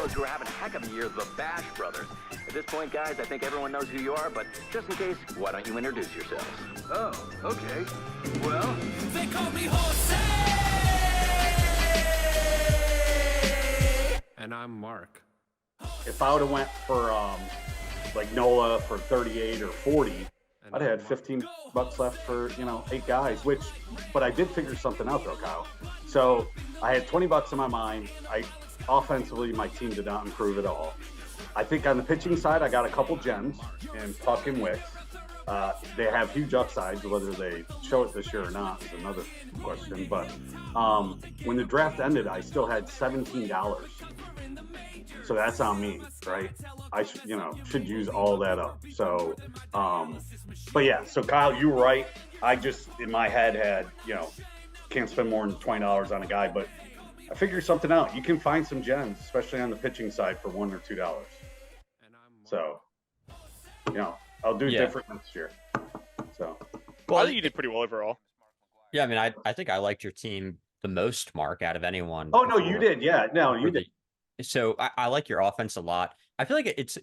those who are having a heck of a year, the Bash Brothers. At this point, guys, I think everyone knows who you are, but just in case, why don't you introduce yourselves? Oh, okay. Well, they call me Jose! And I'm Mark. If I would have went for like NOLA for 38 or 40, I'd have had $15 left for, 8 guys, but I did figure something out though, Kyle. So I had $20 in my mind. Offensively, my team did not improve at all. I think on the pitching side, I got a couple gems in Puck and Wicks. They have huge upsides. Whether they show it this year or not is another question. But when the draft ended, I still had $17. So that's on me, right? I should use all that up. So, but yeah. So Kyle, you were right. I just in my head had can't spend more than $20 on a guy, but I figured something out. You can find some gems, especially on the pitching side, for $1 or $2. So, I'll do different next year. So, well, I think you did pretty well overall. Yeah, I mean, I think I liked your team the most, Mark, out of anyone. Oh no, you did. Yeah, no, you did. So I like your offense a lot. I feel like it's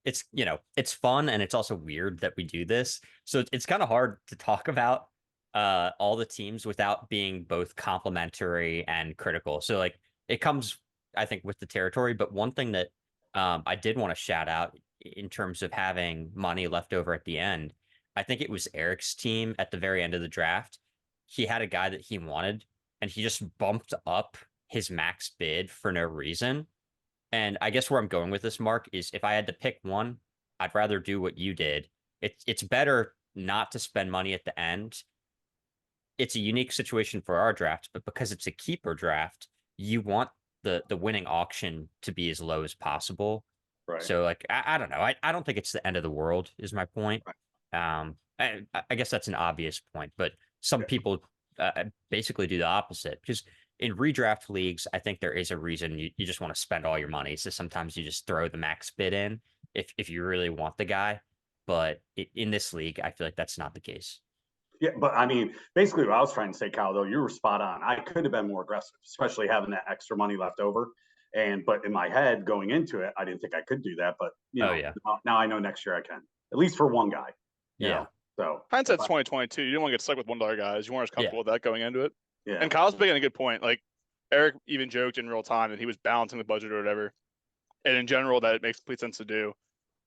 it's fun and it's also weird that we do this. So it's kind of hard to talk about all the teams without being both complimentary and critical. So like it comes, I think, with the territory. But one thing that I did want to shout out in terms of having money left over at the end, I think it was Eric's team at the very end of the draft. He had a guy that he wanted and he just bumped up his max bid for no reason. And I guess where I'm going with this, Mark, is if I had to pick one, I'd rather do what you did. It's better not to spend money at the end. It's a unique situation for our draft, but because it's a keeper draft, you want the winning auction to be as low as possible. Right. So like, I don't know. I don't think it's the end of the world is my point. Right. I guess that's an obvious point, but some people basically do the opposite because in redraft leagues, I think there is a reason you just want to spend all your money. So sometimes you just throw the max bid in if you really want the guy. But in this league, I feel like that's not the case. Yeah, but I mean, basically what I was trying to say, Kyle, though, you were spot on. I could have been more aggressive, especially having that extra money left over. But in my head going into it, I didn't think I could do that. But now I know next year I can, at least for one guy. Yeah. So hindsight's 2022. You didn't want to get stuck with $1 guys. You weren't as comfortable with that going into it. Yeah. And Kyle's making a good point. Like Eric even joked in real time that he was balancing the budget or whatever. And in general, that it makes complete sense to do.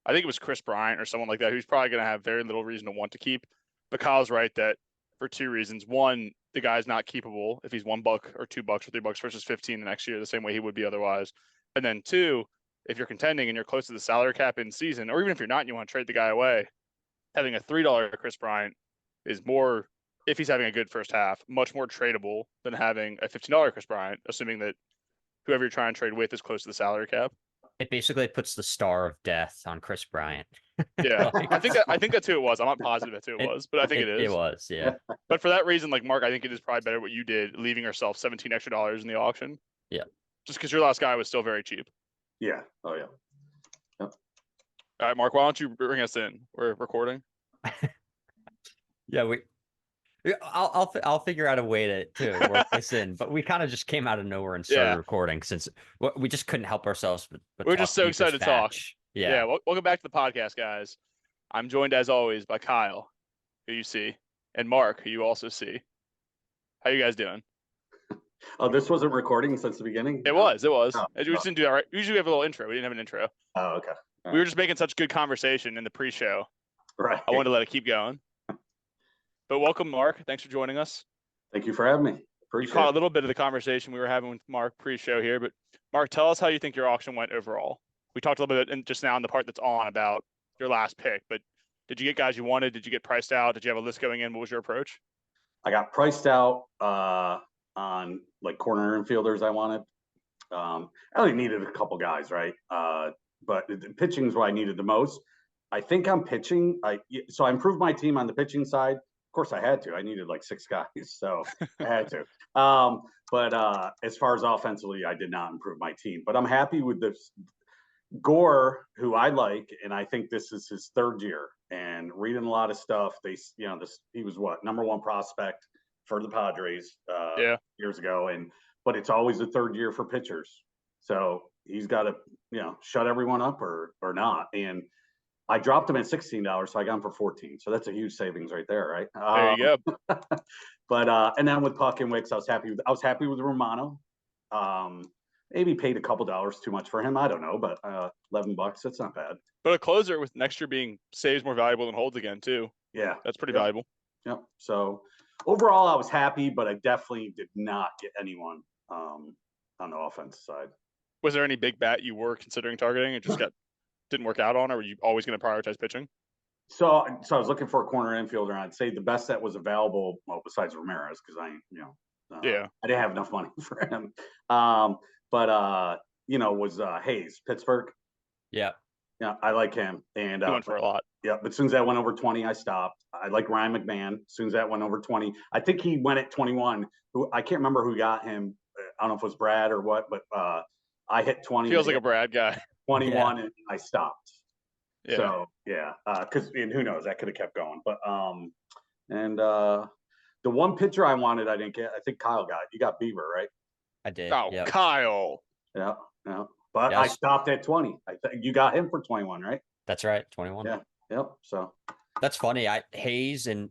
I think it was Chris Bryant or someone like that who's probably going to have very little reason to want to keep. But Kyle's right that for two reasons. One, the guy's not keepable if he's $1 or $2 or $3 versus 15 the next year, the same way he would be otherwise. And then two, if you're contending and you're close to the salary cap in season, or even if you're not and you want to trade the guy away, having a $3 Chris Bryant is more, if he's having a good first half, much more tradable than having a $15 Chris Bryant, assuming that whoever you're trying to trade with is close to the salary cap. It basically puts the star of death on Chris Bryant. Yeah, I think that's who it was. I'm not positive that's who it was, but I think it is. It was, yeah. But for that reason, like Mark, I think it is probably better what you did, leaving yourself $17 extra in the auction. Yeah. Just because your last guy was still very cheap. Yeah. Oh yeah. All right, Mark, why don't you bring us in? We're recording. Yeah, I'll figure out a way to work this in, but we kind of just came out of nowhere and started recording since we just couldn't help ourselves. But we're just so excited to talk. Yeah. Welcome back to the podcast, guys. I'm joined as always by Kyle, who you see, and Mark, who you also see. How you guys doing? Oh, this wasn't recording since the beginning? It was. Oh, We just didn't do that right. Usually we have a little intro. We didn't have an intro. Oh, okay. We were just making such good conversation in the pre-show. Right. I wanted to let it keep going. But welcome, Mark. Thanks for joining us. Thank you for having me. You caught a little bit of the conversation we were having with Mark pre-show here, but Mark, tell us how you think your auction went overall. We talked a little bit just now in the part that's on about your last pick, but did you get guys you wanted? Did you get priced out? Did you have a list going in? What was your approach? I got priced out on like corner infielders I wanted. I only needed a couple guys, right? But the pitching is what I needed the most. I think I'm pitching. So I improved my team on the pitching side. Of course, I had to. I needed like 6 guys, so I had to. But as far as offensively, I did not improve my team. But I'm happy with this. Gore, who I like, and I think this is his 3rd year. And reading a lot of stuff, he was what, #1 prospect for the Padres years ago, but it's always the 3rd year for pitchers. So he's got to, shut everyone up or not. And I dropped him at $16, so I got him for 14. So that's a huge savings right there, right? There you go. But and then with Puck and Wicks, I was happy with Romano. Maybe paid a couple dollars too much for him. I don't know, but $11, that's not bad. But a closer with next year being saves more valuable than holds again too. Yeah, that's pretty valuable. Yep. So overall, I was happy, but I definitely did not get anyone on the offense side. Was there any big bat you were considering targeting and just didn't work out on, or were you always going to prioritize pitching? So I was looking for a corner infielder, and I'd say the best that was available, well, besides Ramirez, because I didn't have enough money for him. Was Hayes, Pittsburgh. Yeah. Yeah, I like him. And he went for a lot. Yeah, but as soon as that went over 20, I stopped. I like Ryan McMahon. As soon as that went over 20, I think he went at 21. I can't remember who got him. I don't know if it was Brad or what, but I hit 20. Feels like a Brad guy. 21, and I stopped. Yeah. So because who knows, that could have kept going. But the one pitcher I wanted, I didn't get. I think Kyle got. You got Bieber, right? I did. Oh, yep. Kyle. Yeah. But I stopped at 20. You got him for 21, right? That's right, 21. Yeah. Yep. So that's funny. Hayes and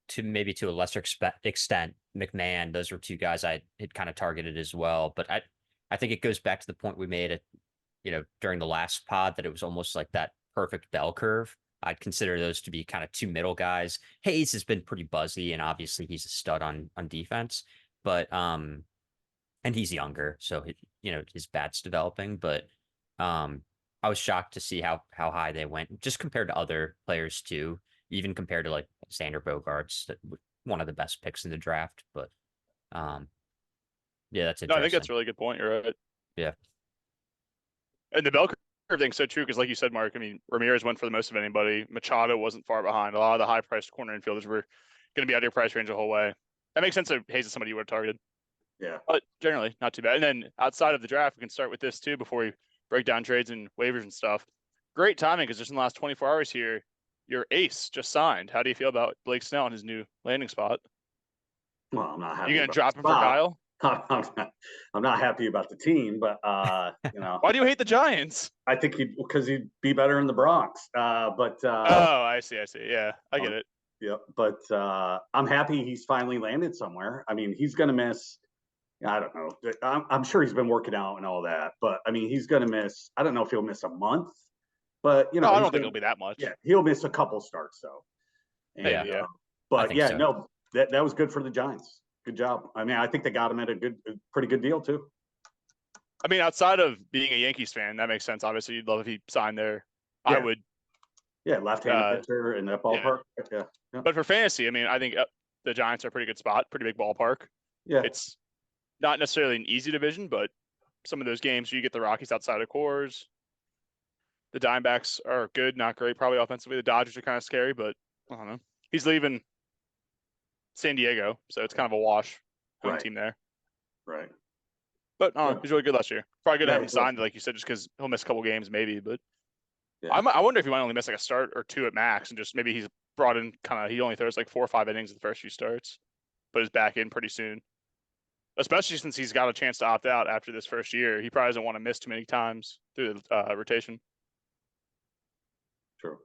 to a lesser extent McMahon. Those were two guys I had kind of targeted as well. But I think it goes back to the point we made at during the last pod that it was almost like that perfect bell curve. I'd consider those to be kind of two middle guys. Hayes has been pretty buzzy, and obviously he's a stud on defense. But and he's younger, so his bat's developing. But I was shocked to see how high they went, just compared to other players too, even compared to like Xander Bogaerts, that one of the best picks in the draft. But yeah, that's interesting. No, I think that's a really good point. You're right. Yeah. And the bell curve thing's so true because, like you said, Mark, I mean, Ramirez went for the most of anybody. Machado wasn't far behind. A lot of the high-priced corner infielders were going to be out of your price range the whole way. That makes sense that Hayes is somebody you would have targeted. Yeah. But generally, not too bad. And then outside of the draft, we can start with this too before we break down trades and waivers and stuff. Great timing because just in the last 24 hours here, your ace just signed. How do you feel about Blake Snell in his new landing spot? Well, I'm not happy. You going to drop him for Kyle? I'm not happy about the team, but Why do you hate the Giants? I think because he'd be better in the Bronx. Oh, I see. Yeah, I get it. Yeah, but I'm happy he's finally landed somewhere. I mean, he's going to miss. I don't know. I'm sure he's been working out and all that, but I mean, he's going to miss. I don't know if he'll miss a month, but no, I don't think it'll be that much. Yeah, he'll miss a couple starts though. And, yeah. But yeah, so. No, that was good for the Giants. Good job. I mean, I think they got him at a pretty good deal too. I mean, outside of being a Yankees fan, that makes sense. Obviously, you'd love if he signed there. Yeah. I would. Yeah, left-handed pitcher in that ballpark. Yeah. But for fantasy, I mean, I think the Giants are a pretty good spot, pretty big ballpark. Yeah. It's not necessarily an easy division, but some of those games, you get the Rockies outside of Coors. The Diamondbacks are good, not great, probably offensively. The Dodgers are kind of scary, but I don't know. He's leaving San Diego, so it's kind of a wash home team there. Right. But he's really good last year. Probably good to have him signed, like you said, just because he'll miss a couple games maybe. But I wonder if he might only miss like a start or two at max, and just maybe he's brought in he only throws like 4 or 5 innings in the first few starts, but is back in pretty soon. Especially since he's got a chance to opt out after this first year. He probably doesn't want to miss too many times through the rotation. True.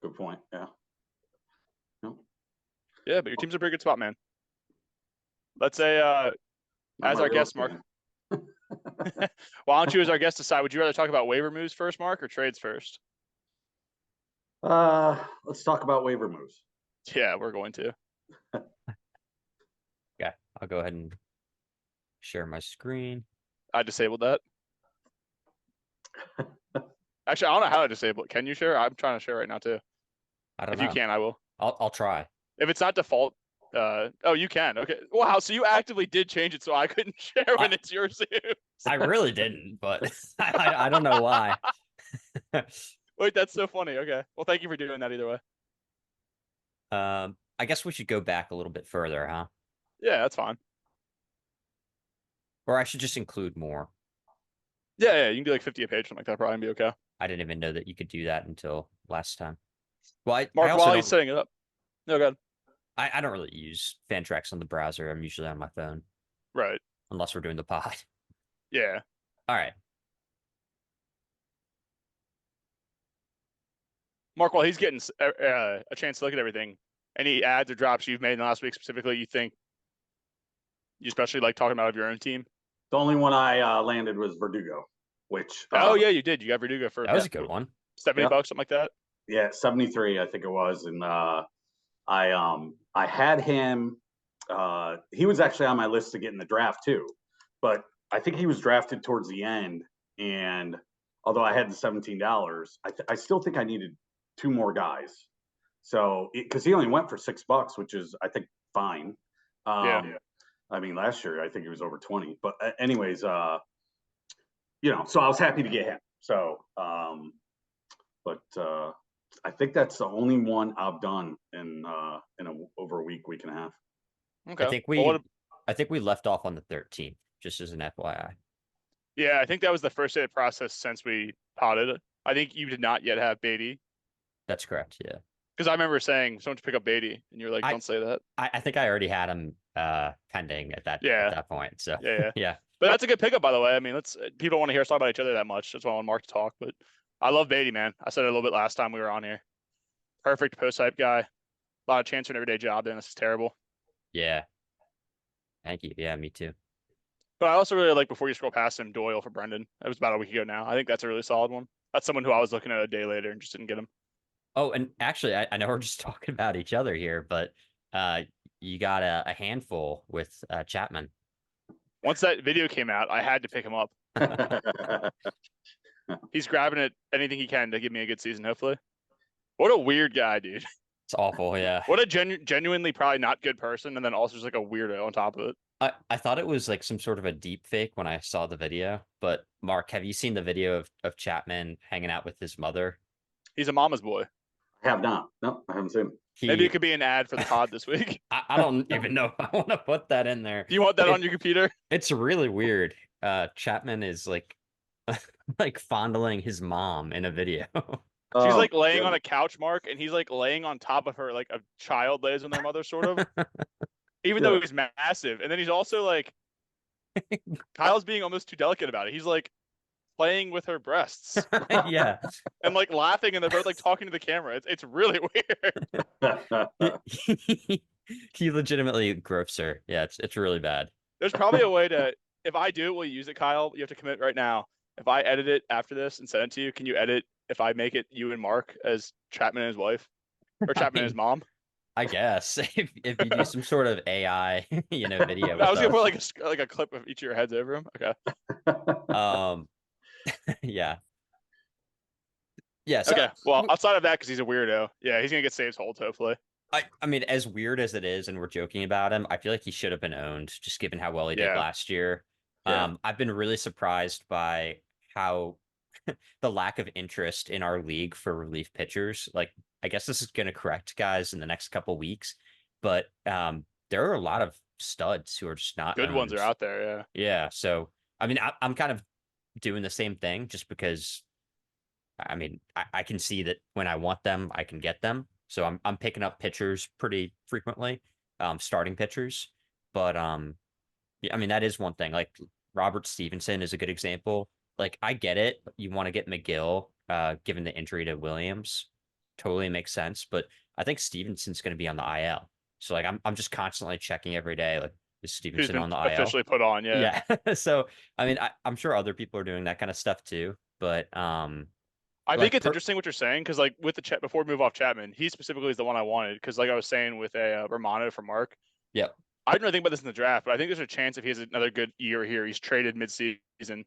Good point. Yeah. Yeah, but your team's a pretty good spot, man. Let's say, as our guest, Mark. Why don't you, as our guest, decide? Would you rather talk about waiver moves first, Mark, or trades first? Let's talk about waiver moves. Yeah, we're going to. Yeah, I'll go ahead and share my screen. I disabled that. Actually, I don't know how to disable it. Can you share? I'm trying to share right now too. I don't know. If you can, I will. I'll try. If it's not default, oh, you can. Okay. Wow. So you actively did change it so I couldn't share when it's yours. I really didn't, but I don't know why. Wait, that's so funny. Okay. Well, thank you for doing that either way. I guess we should go back a little bit further, huh? Yeah, that's fine. Or I should just include more. Yeah, you can do like 50 a page, something like that. Probably be okay. I didn't even know that you could do that until last time. Well, Mark, while he's setting it up. No, go ahead. I don't really use Fantrax on the browser. I'm usually on my phone. Right. Unless we're doing the pod. Yeah. All right. Mark, while he's getting a chance to look at everything, any ads or drops you've made in the last week specifically you think you especially like talking about of your own team? The only one I landed was Verdugo, which Oh yeah, you did. You got Verdugo for That was a good one. $70, Yeah. something like that. yeah, 73 I think it was, and I had him. He was actually on my list to get in the draft too, but I think he was drafted towards the end. And although I had the $17, I still think I needed two more guys. So because he only went for $6, which is I think fine. Yeah. I mean, last year I think he was over 20. But anyways, you know, so I was happy to get him. So, but I think that's the only one I've done in over a week and a half. Okay. I think we left off on the 13th, just as an FYI. Yeah, I think that was the first day of process since we potted. I think you did not yet have Beatty. That's correct. Yeah. Because I remember saying someone to pick up Beatty, and you're like, "Don't say that." I think I already had him pending at that point. So yeah. yeah. But that's a good pickup, by the way. I mean, people want to hear us talk about each other that much. That's why I want Mark to talk. But I love Beatty, man. I said it a little bit last time we were on here. Perfect post hype guy. A lot of chance for an everyday job. Then this is terrible. Yeah. Thank you. Yeah, me too. But I also really like, before you scroll past him, Doyle for Brendan. It was about a week ago now. I think that's a really solid one. That's someone who I was looking at a day later and just didn't get him. Oh, and actually, I know we're just talking about each other here, but you got a handful with Chapman. Once that video came out, I had to pick him up. He's grabbing it anything he can to give me a good season, hopefully. What a weird guy, dude. It's awful, yeah. What a genuinely probably not good person, and then also just like a weirdo on top of it. I thought it was like some sort of a deep fake when I saw the video, but Mark, have you seen the video of Chapman hanging out with his mother? He's a mama's boy. I have not. No, I haven't seen it. Maybe it could be an ad for the pod this week. I don't even know if I want to put that in there. Do you want that on your computer? It's really weird. Chapman is like like fondling his mom in a video. She's like laying on a couch, Mark, and he's like laying on top of her like a child lays on their mother, sort of. Even though he's massive. And then he's also like, Kyle's being almost too delicate about it. He's like playing with her breasts. Yeah. And like laughing, and they're both like talking to the camera. It's really weird. He legitimately gropes her. Yeah, it's really bad. There's probably a way to, if I do it, will you use it, Kyle? You have to commit right now. If I edit it after this and send it to you, can you edit if I make it you and Mark as Chapman and his wife? Or Chapman and his mom? I guess if you do some sort of AI, video. I was gonna put like a clip of each of your heads over him. Okay. Yeah. Yeah. So, okay. Well, outside of that, because he's a weirdo, yeah, he's gonna get Saves Holds hopefully. I mean, as weird as it is, and we're joking about him, I feel like he should have been owned, just given how well he did last year. Yeah. I've been really surprised by how the lack of interest in our league for relief pitchers. Like, I guess this is going to correct, guys, in the next couple weeks, but there are a lot of studs who are just not good owned. ones are out there. Yeah. Yeah. So, I mean, I'm kind of doing the same thing just because, I mean, I can see that when I want them, I can get them. So I'm picking up pitchers pretty frequently, starting pitchers. But yeah, I mean, that is one thing. Like Robert Stevenson is a good example. Like, I get it. You want to get McGill, given the injury to Williams. Totally makes sense. But I think Stevenson's going to be on the IL. So like I'm just constantly checking every day. Like, is Stevenson on the IL? Officially put on, yeah. Yeah. So I mean, I'm sure other people are doing that kind of stuff too. But I think it's interesting what you're saying, because like with the chat, before we move off Chapman, he specifically is the one I wanted, because like I was saying with a Romano from Mark. Yep. I didn't really think about this in the draft, but I think there's a chance if he has another good year here, he's traded mid-season, and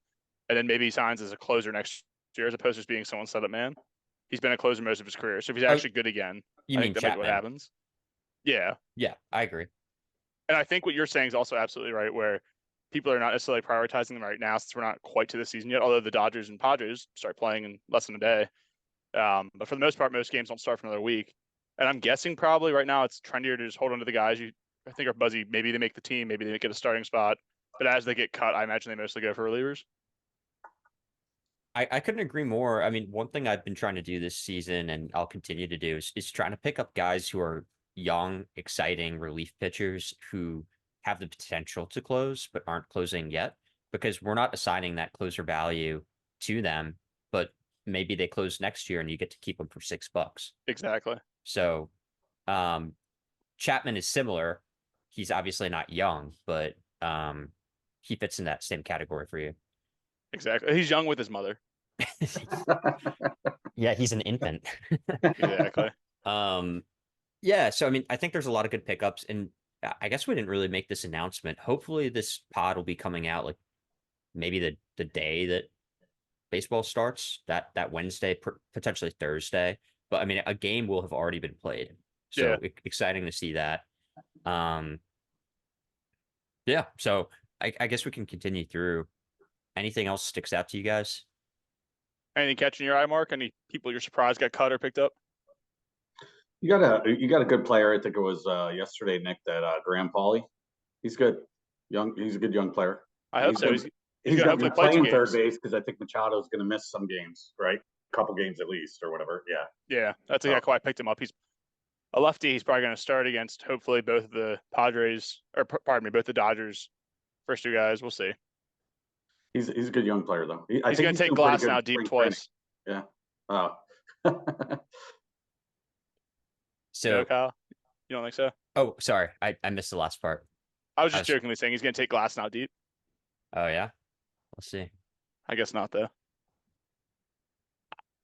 then maybe he signs as a closer next year, as opposed to just being someone's setup man. He's been a closer most of his career, so if he's actually good again, you I mean think that might be what Chapman? happens. Yeah. Yeah, I agree. And I think what you're saying is also absolutely right, where people are not necessarily prioritizing them right now since we're not quite to the season yet, although the Dodgers and Padres start playing in less than a day. But for the most part, most games don't start for another week. And I'm guessing probably right now it's trendier to just hold on to the guys you I think are buzzy. Maybe they make the team, maybe they get a starting spot. But as they get cut, I imagine they mostly go for relievers. I couldn't agree more. I mean, one thing I've been trying to do this season, and I'll continue to do, is trying to pick up guys who are young, exciting relief pitchers who have the potential to close, but aren't closing yet, because we're not assigning that closer value to them. But maybe they close next year and you get to keep him for $6. Exactly. So, Chapman is similar. He's obviously not young, but he fits in that same category for you. Exactly. He's young with his mother. Yeah, he's an infant. Exactly. Yeah, so I mean, I think there's a lot of good pickups, and I guess we didn't really make this announcement. Hopefully, this pod will be coming out like maybe the day that baseball starts, that Wednesday, potentially Thursday. But I mean, a game will have already been played, so exciting to see that. Yeah, so I guess we can continue through. Anything else sticks out to you guys? Anything catching your eye, Mark? Any people you're surprised got cut or picked up? You got a good player. I think it was yesterday, Nick, that Graham Pauly. He's good. He's a good young player. I hope so. He's gonna going to be hopefully play 2 playing third games. base because I think Machado's going to miss some games, right? A couple games at least, or whatever. Yeah. Yeah, that's exactly why I picked him up. He's a lefty. He's probably going to start against hopefully both the Padres, or pardon me, both the Dodgers. First 2 guys, we'll see. He's a good young player though. I He's think going to take doing pretty Glass good now in deep spring twice. training. Yeah. So, No, Kyle, you don't think so? oh, sorry, I missed the last part. I was just jokingly saying he's going to take Glass now deep. Oh yeah, let's see. I guess not though.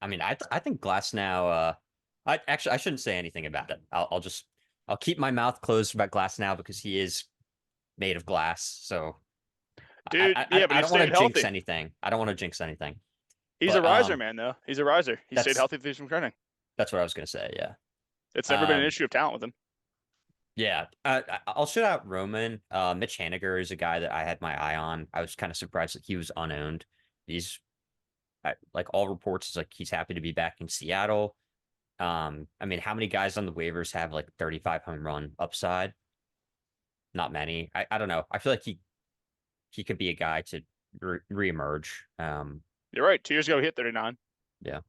I mean, I think Glass now. I shouldn't say anything about it. I'll keep my mouth closed about Glass now because he is made of glass. So, Dude, I but don't he's want stayed to jinx healthy. anything. I don't want to jinx anything. He's But, a riser, man. Though he's a riser. He stayed healthy through some training. That's what I was gonna say. Yeah, It's never been an issue of talent with him. Yeah, I'll shout out Roman. Mitch Haniger is a guy that I had my eye on. I was kind of surprised that he was unowned. He's like all reports is like he's happy to be back in Seattle. I mean, how many guys on the waivers have like 35 home run upside? Not many. I don't know. I feel like he could be a guy to reemerge. You're right. 2 years ago, he hit 39. Yeah.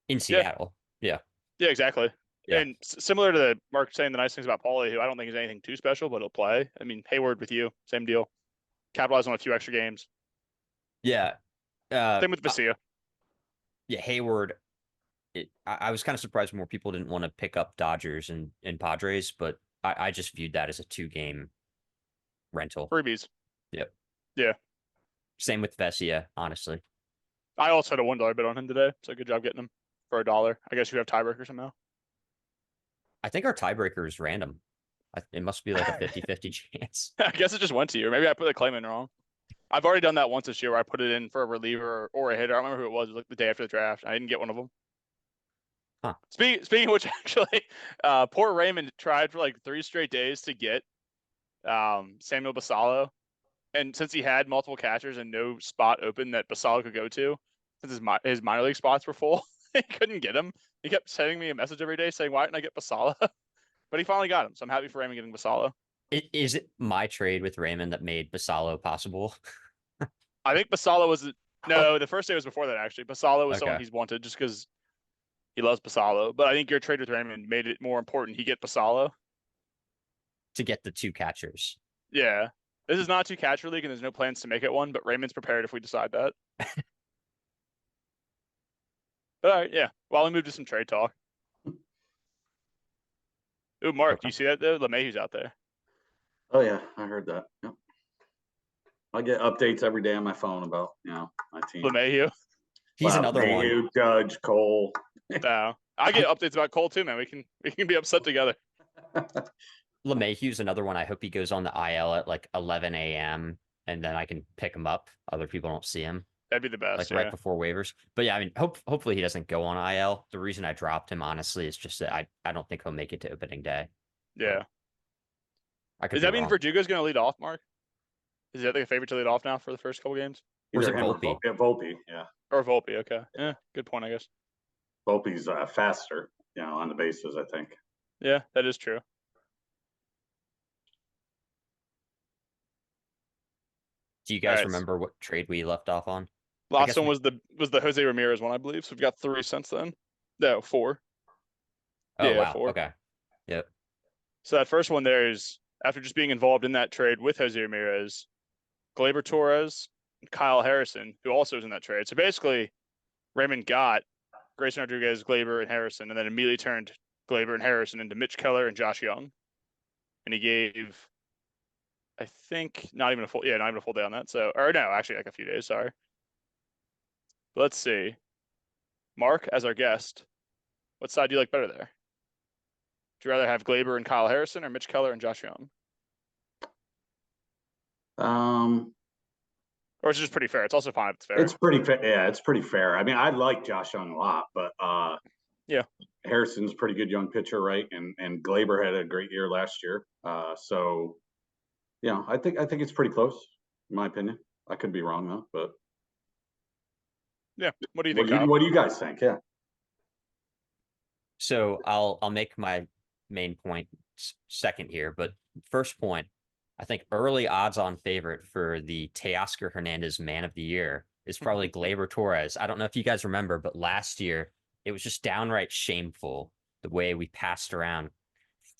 In Seattle. Yeah. Yeah, exactly. Yeah. And similar to the Mark saying the nice things about Paulie, who I don't think is anything too special, but he'll play. I mean, Hayward with you, same deal. Capitalize on a few extra games. Yeah. Same with Vesia. Yeah, Hayward. I was kind of surprised more people didn't want to pick up Dodgers and Padres, but I just viewed that as a 2-game rental. Freebies. Yep. Yeah. Same with Vesia, honestly. I also had a $1 bid on him today, so good job getting him for $1. I guess you have tiebreaker somehow. I think our tiebreaker is random. It must be like a 50-50 chance. I guess it just went to you. Maybe I put the claim in wrong. I've already done that once this year where I put it in for a reliever or a hitter. I don't remember who it was. It was like the day after the draft. I didn't get one of them. Huh. Speaking of which, actually, poor Raymond tried for like 3 straight days to get Samuel Basallo. And since he had multiple catchers and no spot open that Basallo could go to, since his minor league spots were full, he couldn't get him. He kept sending me a message every day saying, why didn't I get Basallo? But he finally got him. So I'm happy for Raymond getting Basallo. Is it my trade with Raymond that made Basallo possible? I think Basallo was no. The first day was before that actually. Basallo was someone Okay. he's wanted just because he loves Basallo. But I think your trade with Raymond made it more important he get Basallo. To get the 2 catchers. Yeah, this is not 2 catcher league, and there's no plans to make it one. But Raymond's prepared if we decide that. But all right, yeah. While we move to some trade talk. Ooh, Mark, do you see that though? LeMahieu's out there. Oh yeah, I heard that. Yep. I get updates every day on my phone about my team. LeMahieu. He's another Mayhew, one. Judge, Cole. No, I get updates about Cole too, man. We can be upset together. LeMahieu's another one. I hope he goes on the IL at like 11 a.m. and then I can pick him up. Other people don't see him. That'd be the best. Like yeah. right before waivers. But yeah, I mean, hopefully he doesn't go on IL. The reason I dropped him, honestly, is just that I don't think he'll make it to opening day. Yeah. I could Does be that mean wrong. Verdugo's going to lead off, Mark? Is that like a favorite to lead off now for the first couple games? Or is Either it him or Volpe? Yeah, Volpe. Yeah, Or Volpe? Okay. Yeah, good point, I guess. Volpe's faster. On the bases, I think. Yeah, that is true. Do you guys Alright. remember what trade we left off on? Last guess one we- was the Jose Ramirez one, I believe. So we've got 3 since then. No, 4. Oh Yeah, wow. 4. Okay. Yep. So that first one there is after just being involved in that trade with Jose Ramirez, Gleyber Torres, Kyle Harrison, who also was in that trade. So basically, Raymond got Grayson Rodriguez, Glaber, and Harrison, and then immediately turned Glaber and Harrison into Mitch Keller and Josh Young. And he gave, I think, not even a full day on that. So, or no, actually, like a few days. Sorry. But let's see. Mark, as our guest, what side do you like better there? Would you rather have Glaber and Kyle Harrison or Mitch Keller and Josh Young? Or is it just pretty fair? It's also fine if it's fair. It's pretty fair. Yeah, it's pretty fair. I mean, I like Josh Young a lot, but yeah, Harrison's a pretty good young pitcher, right? And Glaber had a great year last year. So yeah, I think it's pretty close, in my opinion. I could be wrong though, but yeah. What do you think? What do you guys think? Yeah. So I'll make my main point second here, but first point, I think early odds-on favorite for the Teoscar Hernandez Man of the Year is probably Gleyber Torres. I don't know if you guys remember, but last year it was just downright shameful the way we passed around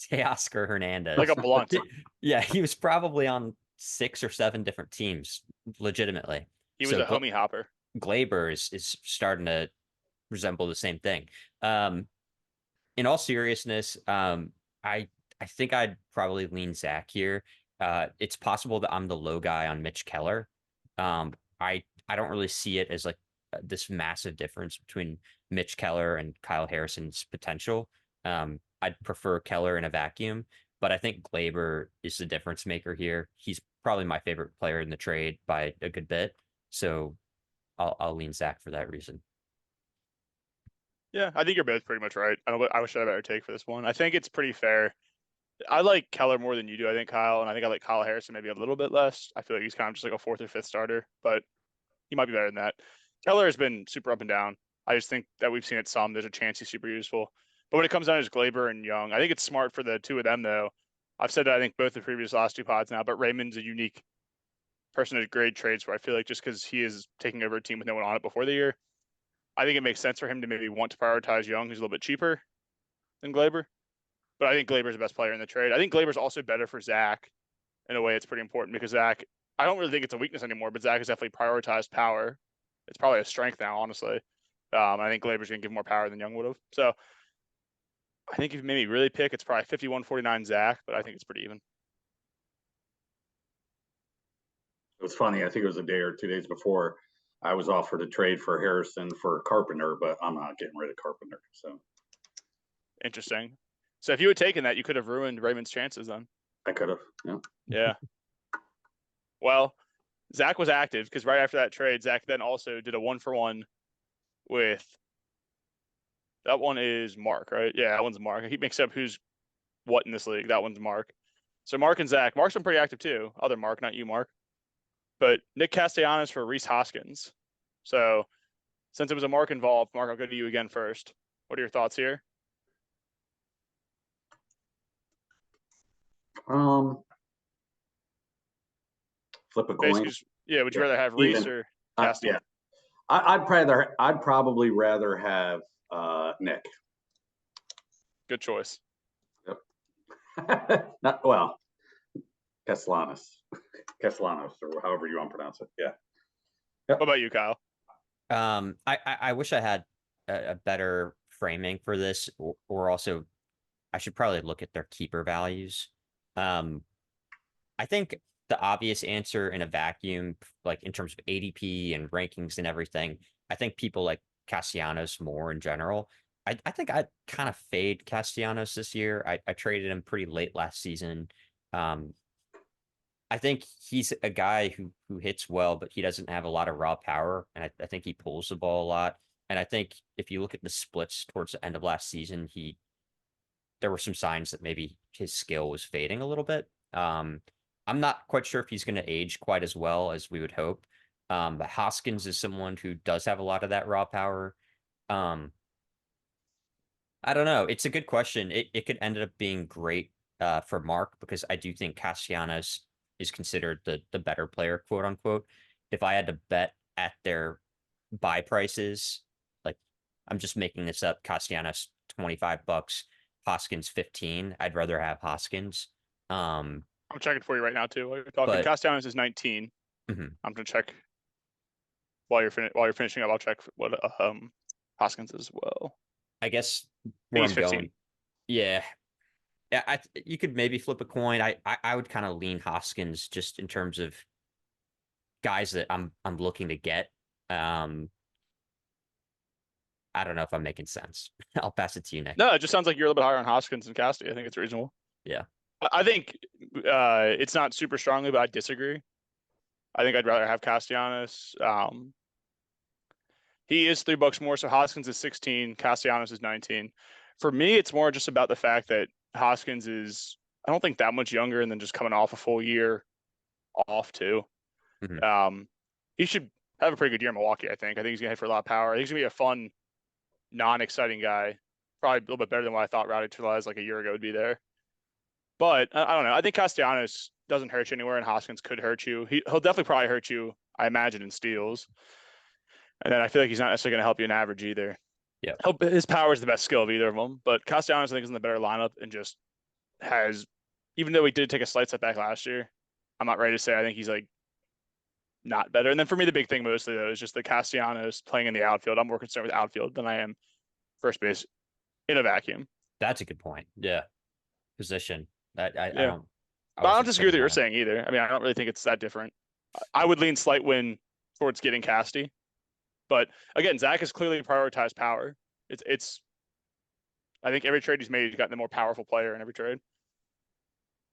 Teoscar Hernandez. Like a blunt. Yeah, he was probably on 6 or 7 different teams, legitimately. He was a homie hopper. Gleyber is starting to resemble the same thing. In all seriousness, I think I'd probably lean Zach here. It's possible that I'm the low guy on Mitch Keller. I don't really see it as like this massive difference between Mitch Keller and Kyle Harrison's potential. I'd prefer Keller in a vacuum, but I think Glaber is the difference maker here. He's probably my favorite player in the trade by a good bit. So I'll lean Zach for that reason. Yeah, I think you're both pretty much right. I wish I had a better take for this one. I think it's pretty fair. I like Keller more than you do, I think, Kyle, and I think I like Kyle Harrison maybe a little bit less. I feel like he's kind of just like a 4th or 5th starter, but he might be better than that. Keller has been super up and down. I just think that we've seen it some. There's a chance he's super useful. But when it comes down to Glaber and Young, I think it's smart for the two of them, though. I've said that I think both the previous last 2 pods now, but Raymond's a unique person to grade trades where I feel like just because he is taking over a team with no one on it before the year, I think it makes sense for him to maybe want to prioritize Young, who's a little bit cheaper than Glaber. But I think Glaber's the best player in the trade. I think Glaber's also better for Zach in a way. It's pretty important because Zach, I don't really think it's a weakness anymore, but Zach has definitely prioritized power. It's probably a strength now, honestly. I think Glaber's going to give more power than Young would have. So I think if you maybe really pick, it's probably 51-49 Zach, but I think it's pretty even. It was funny. I think it was a day or 2 days before I was offered a trade for Harrison for Carpenter, but I'm not getting rid of Carpenter. So interesting. So if you had taken that, you could have ruined Raymond's chances then. I could have. Yeah. Yeah. Well, Zach was active because right after that trade, Zach then also did a 1-for-1 with. That one is Mark, right? Yeah, that one's Mark. I keep mixing up who's what in this league. That one's Mark. So Mark and Zach. Mark's been pretty active too. Other Mark, not you, Mark. But Nick Castellanos for Rhys Hoskins. So since it was a Mark involved, Mark, I'll go to you again first. What are your thoughts here? Flip a coin. Yeah, would you rather have Rhys or Castellanos? Yeah. I'd probably rather have Nick. Good choice. Yep. Not well. Castellanos, or however you want to pronounce it. Yeah. Yep. What about you, Kyle? I wish I had a better framing for this, or also I should probably look at their keeper values. I think the obvious answer in a vacuum, like in terms of ADP and rankings and everything, I think people like Castellanos more in general. I think I'd kind of fade Castellanos this year. I traded him pretty late last season. I think he's a guy who hits well, but he doesn't have a lot of raw power, and I think he pulls the ball a lot. And I think if you look at the splits towards the end of last season, there were some signs that maybe his skill was fading a little bit. I'm not quite sure if he's going to age quite as well as we would hope. But Hoskins is someone who does have a lot of that raw power. I don't know. It's a good question. It could end up being great for Mark because I do think Castellanos is considered the better player, quote unquote. If I had to bet at their buy prices, like I'm just making this up, Castellanos $25, Hoskins 15. I'd rather have Hoskins. I'm checking for you right now too. While you're talking, Castellanos is 19. Mm-hmm. I'm gonna check while you're finishing up, I'll check what Hoskins as well. I guess where He's I'm 15. going. Yeah. Yeah, you could maybe flip a coin. I would kind of lean Hoskins just in terms of guys that I'm looking to get. I don't know if I'm making sense. I'll pass it to you, Nick. No, it just sounds like you're a little bit higher on Hoskins than Casti. I think it's reasonable. Yeah. I think it's not super strongly, but I disagree. I think I'd rather have Castellanos. He is $3 more, so Hoskins is 16, Castellanos is 19. For me, it's more just about the fact that Hoskins is, I don't think that much younger, and then just coming off a full year off too. He should have a pretty good year in Milwaukee. I think he's gonna hit for a lot of power. I think he's gonna be a fun, non-exciting guy. Probably a little bit better than what I thought Rowdy Tellez like a year ago would be there. But I don't know. I think Castellanos doesn't hurt you anywhere, and Hoskins could hurt you. He'll definitely probably hurt you, I imagine, in steals. And then I feel like he's not necessarily going to help you in average either. Yeah. His power is the best skill of either of them. But Castellanos, I think, is in the better lineup and just has, even though he did take a slight step back last year, I'm not ready to say I think he's like not better. And then for me, the big thing mostly, though, is just the Castellanos playing in the outfield. I'm more concerned with outfield than I am first base in a vacuum. That's a good point. Yeah. Position. I Yeah. don't. But I don't disagree with what you're saying either. I mean, I don't really think it's that different. I would lean slight win towards getting Casti. But again, Zach has clearly prioritized power. It's I think every trade he's made, he's gotten the more powerful player in every trade.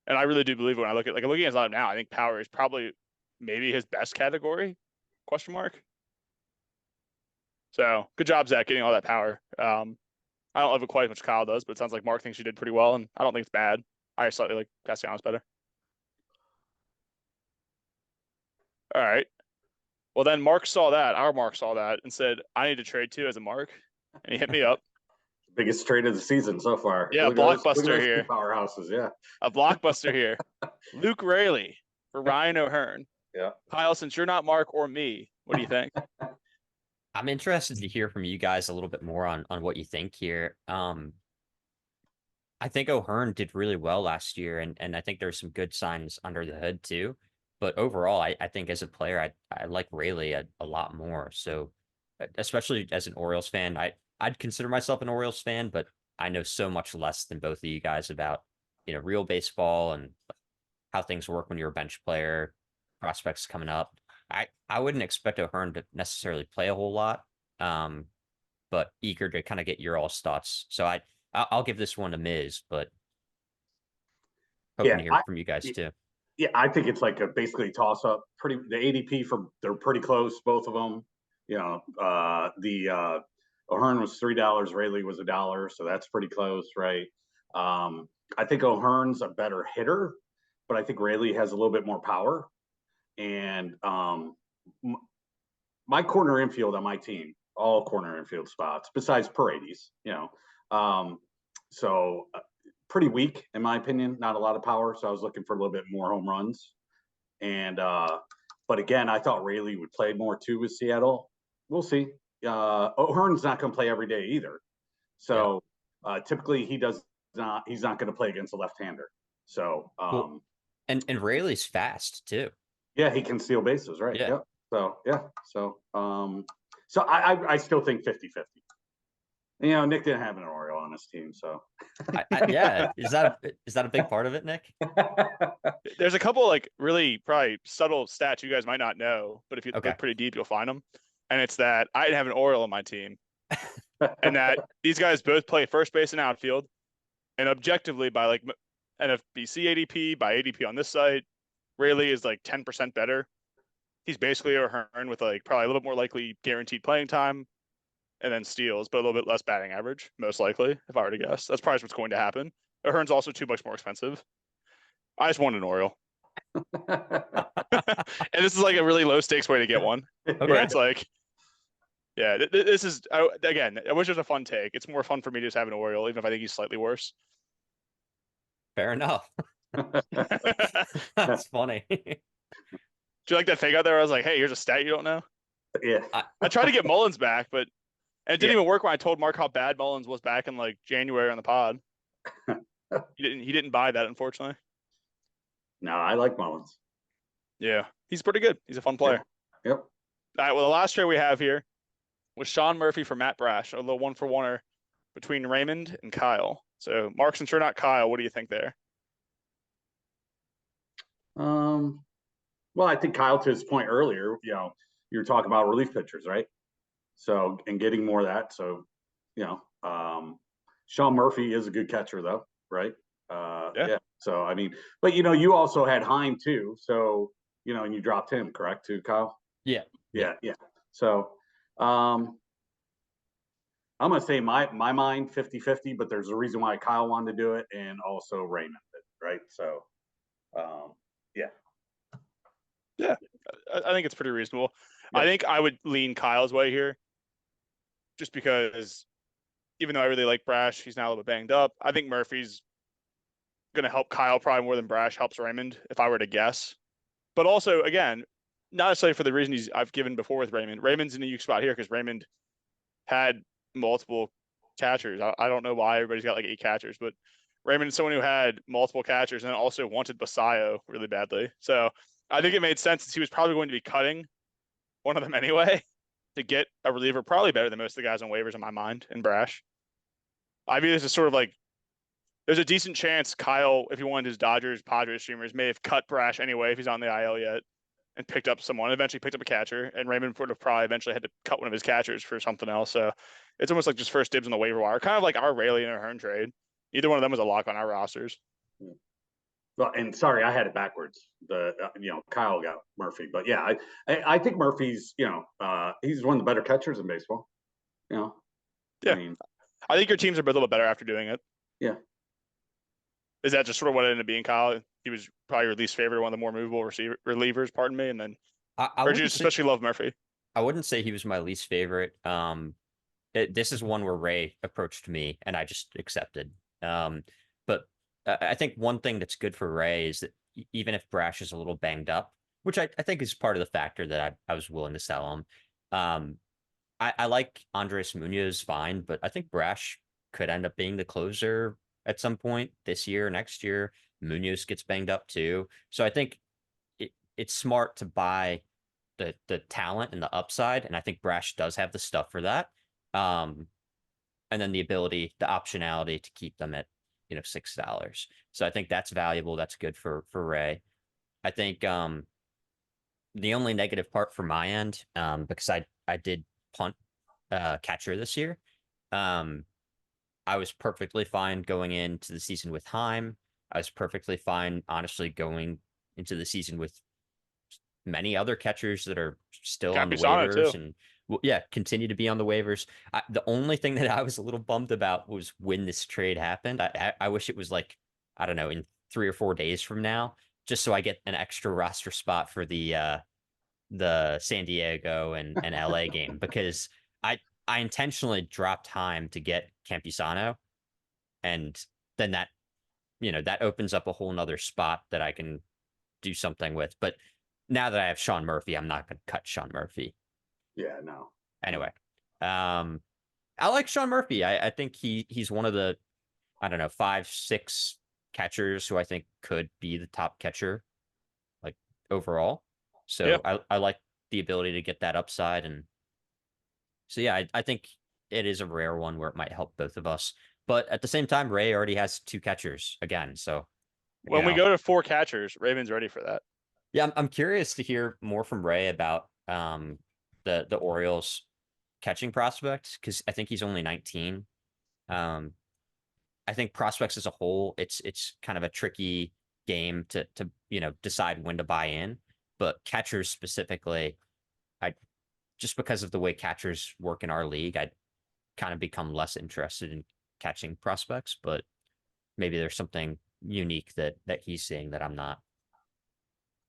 And I really do believe when I look at looking at his lineup now, I think power is probably maybe his best category? Question mark. So good job, Zach, getting all that power. I don't love it quite as much as Kyle does, but it sounds like Mark thinks you did pretty well, and I don't think it's bad. I slightly like Castellanos better. All right. Well, then Mark saw that. Our Mark saw that and said, I need to trade too as a Mark. And he hit me up. Biggest trade of the season so far. Yeah, blockbuster here. Powerhouses, yeah. A blockbuster here. Luke Raley for Ryan O'Hearn. Yeah. Kyle, since you're not Mark or me, what do you think? I'm interested to hear from you guys a little bit more on what you think here. I think O'Hearn did really well last year, and I think there's some good signs under the hood too. But overall, I think as a player, I like Rayleigh a lot more. So, especially as an Orioles fan, I'd consider myself an Orioles fan, but I know so much less than both of you guys about real baseball and how things work when you're a bench player, prospects coming up. I wouldn't expect O'Hearn to necessarily play a whole lot, but eager to kind of get your all's thoughts. So I'll give this one to Miz, but hoping to hear from you guys too. Yeah, I think it's like a basically toss up. The ADP they're pretty close, both of them. The O'Hearn was $3, Rayleigh was $1, so that's pretty close, right? I think O'Hearn's a better hitter, but I think Rayleigh has a little bit more power. And my corner infield on my team, all corner infield spots, besides Paredes, so pretty weak in my opinion, not a lot of power. So I was looking for a little bit more home runs. And but again, I thought Rayleigh would play more too with Seattle. We'll see. O'Hearn's not going to play every day either. So typically he's not going to play against a left-hander. So cool. And Rayleigh's fast too. Yeah, he can steal bases, right? Yeah. Yep. So I still think 50-50. Nick didn't have an Oriole on his team, so yeah. Is that a big part of it, Nick? There's a couple really probably subtle stats you guys might not know, but if you look pretty deep, you'll find them. And it's that I didn't have an Oriole on my team, and that these guys both play first base and outfield, and objectively by NFBC ADP, by ADP on this site, Rayleigh is 10% better. He's basically O'Hearn with probably a little bit more likely guaranteed playing time, and then steals, but a little bit less batting average, most likely, if I were to guess. That's probably what's going to happen. O'Hearn's also $2 more expensive. I just want an Oriole. And this is a really low stakes way to get one. Where it's this is, again, I wish it was a fun take. It's more fun for me to just have an Oriole, even if I think he's slightly worse. Fair enough. That's funny. Do you like that fake out there? I was like, hey, here's a stat you don't know. Yeah. I tried to get Mullins back, but it didn't even work when I told Mark how bad Mullins was back in January on the pod. He didn't buy that, unfortunately. No, I like Mullins. Yeah, he's pretty good. He's a fun player. Yep. All right, well, the last trade we have here was Sean Murphy for Matt Brash, a little one-for-oneer between Raymond and Kyle. So, Mark, since you're not Kyle, what do you think there? Well, I think Kyle, to his point earlier, you were talking about relief pitchers, right? So, and getting more of that. So, Sean Murphy is a good catcher, though, right? Yeah. So, I mean, but you also had Heim too. So, and you dropped him, correct, too, Kyle? Yeah. Yeah. So, I'm gonna say my mind 50-50, but there's a reason why Kyle wanted to do it, and also Raymond, right? So, yeah. Yeah, I think it's pretty reasonable. Yeah. I think I would lean Kyle's way here, just because even though I really like Brash, he's now a little bit banged up. I think Murphy's going to help Kyle probably more than Brash helps Raymond, if I were to guess. But also, again, not necessarily for the reason I've given before with Raymond. Raymond's in a unique spot here because Raymond had multiple catchers. I don't know why everybody's got like 8 catchers, but Raymond is someone who had multiple catchers and also wanted Basayo really badly. So I think it made sense since he was probably going to be cutting one of them anyway to get a reliever probably better than most of the guys on waivers in my mind in Brash. I view this as sort of like there's a decent chance Kyle, if he wanted his Dodgers, Padres streamers, may have cut Brash anyway if he's on the IL yet and picked up someone, eventually picked up a catcher, and Raymond would have probably eventually had to cut one of his catchers for something else. So it's almost like just first dibs on the waiver wire, kind of like our Rayleigh and Ahern trade. Either one of them was a lock on our rosters. Well, and sorry, I had it backwards. Kyle got Murphy, but yeah, I think Murphy's, he's one of the better catchers in baseball. Yeah. I think your teams are a little better after doing it. Yeah. Is that just sort of what it ended up being, Kyle? He was probably your least favorite, one of the more movable relievers, pardon me, and then or did you especially love Murphy? I wouldn't say he was my least favorite. This is one where Ray approached me and I just accepted. But I think one thing that's good for Ray is that even if Brash is a little banged up, which I think is part of the factor that I was willing to sell him. I like Andres Munoz fine, but I think Brash could end up being the closer at some point this year, next year. Munoz gets banged up too. So I think it's smart to buy the talent and the upside. And I think Brash does have the stuff for that. And then the ability, the optionality to keep them at, $6. So I think that's valuable. That's good for Ray. I think the only negative part for my end, because I did punt catcher this year. I was perfectly fine going into the season with Heim. I was perfectly fine, honestly, going into the season with many other catchers that are still on the waivers too. And continue to be on the waivers. The only thing that I was a little bummed about was when this trade happened. I wish it was like, I don't know, in 3 or 4 days from now, just so I get an extra roster spot for the San Diego and LA game, because I intentionally dropped Heim to get Campusano, and then that opens up a whole nother spot that I can do something with. But now that I have Sean Murphy, I'm not going to cut Sean Murphy. Yeah, no. Anyway, I like Sean Murphy. I think he's one of the, I don't know, 5-6 catchers who I think could be the top catcher, like overall. So yeah. I like the ability to get that upside. And so, yeah, I think it is a rare one where it might help both of us. But at the same time, Ray already has 2 catchers again. So when we go to 4 catchers, Raven's ready for that. Yeah, I'm curious to hear more from Ray about the Orioles catching prospects, because I think he's only 19. I think prospects as a whole, it's kind of a tricky game to decide when to buy in. But catchers specifically, just because of the way catchers work in our league, I'd kind of become less interested in catching prospects. But maybe there's something unique that he's seeing that I'm not.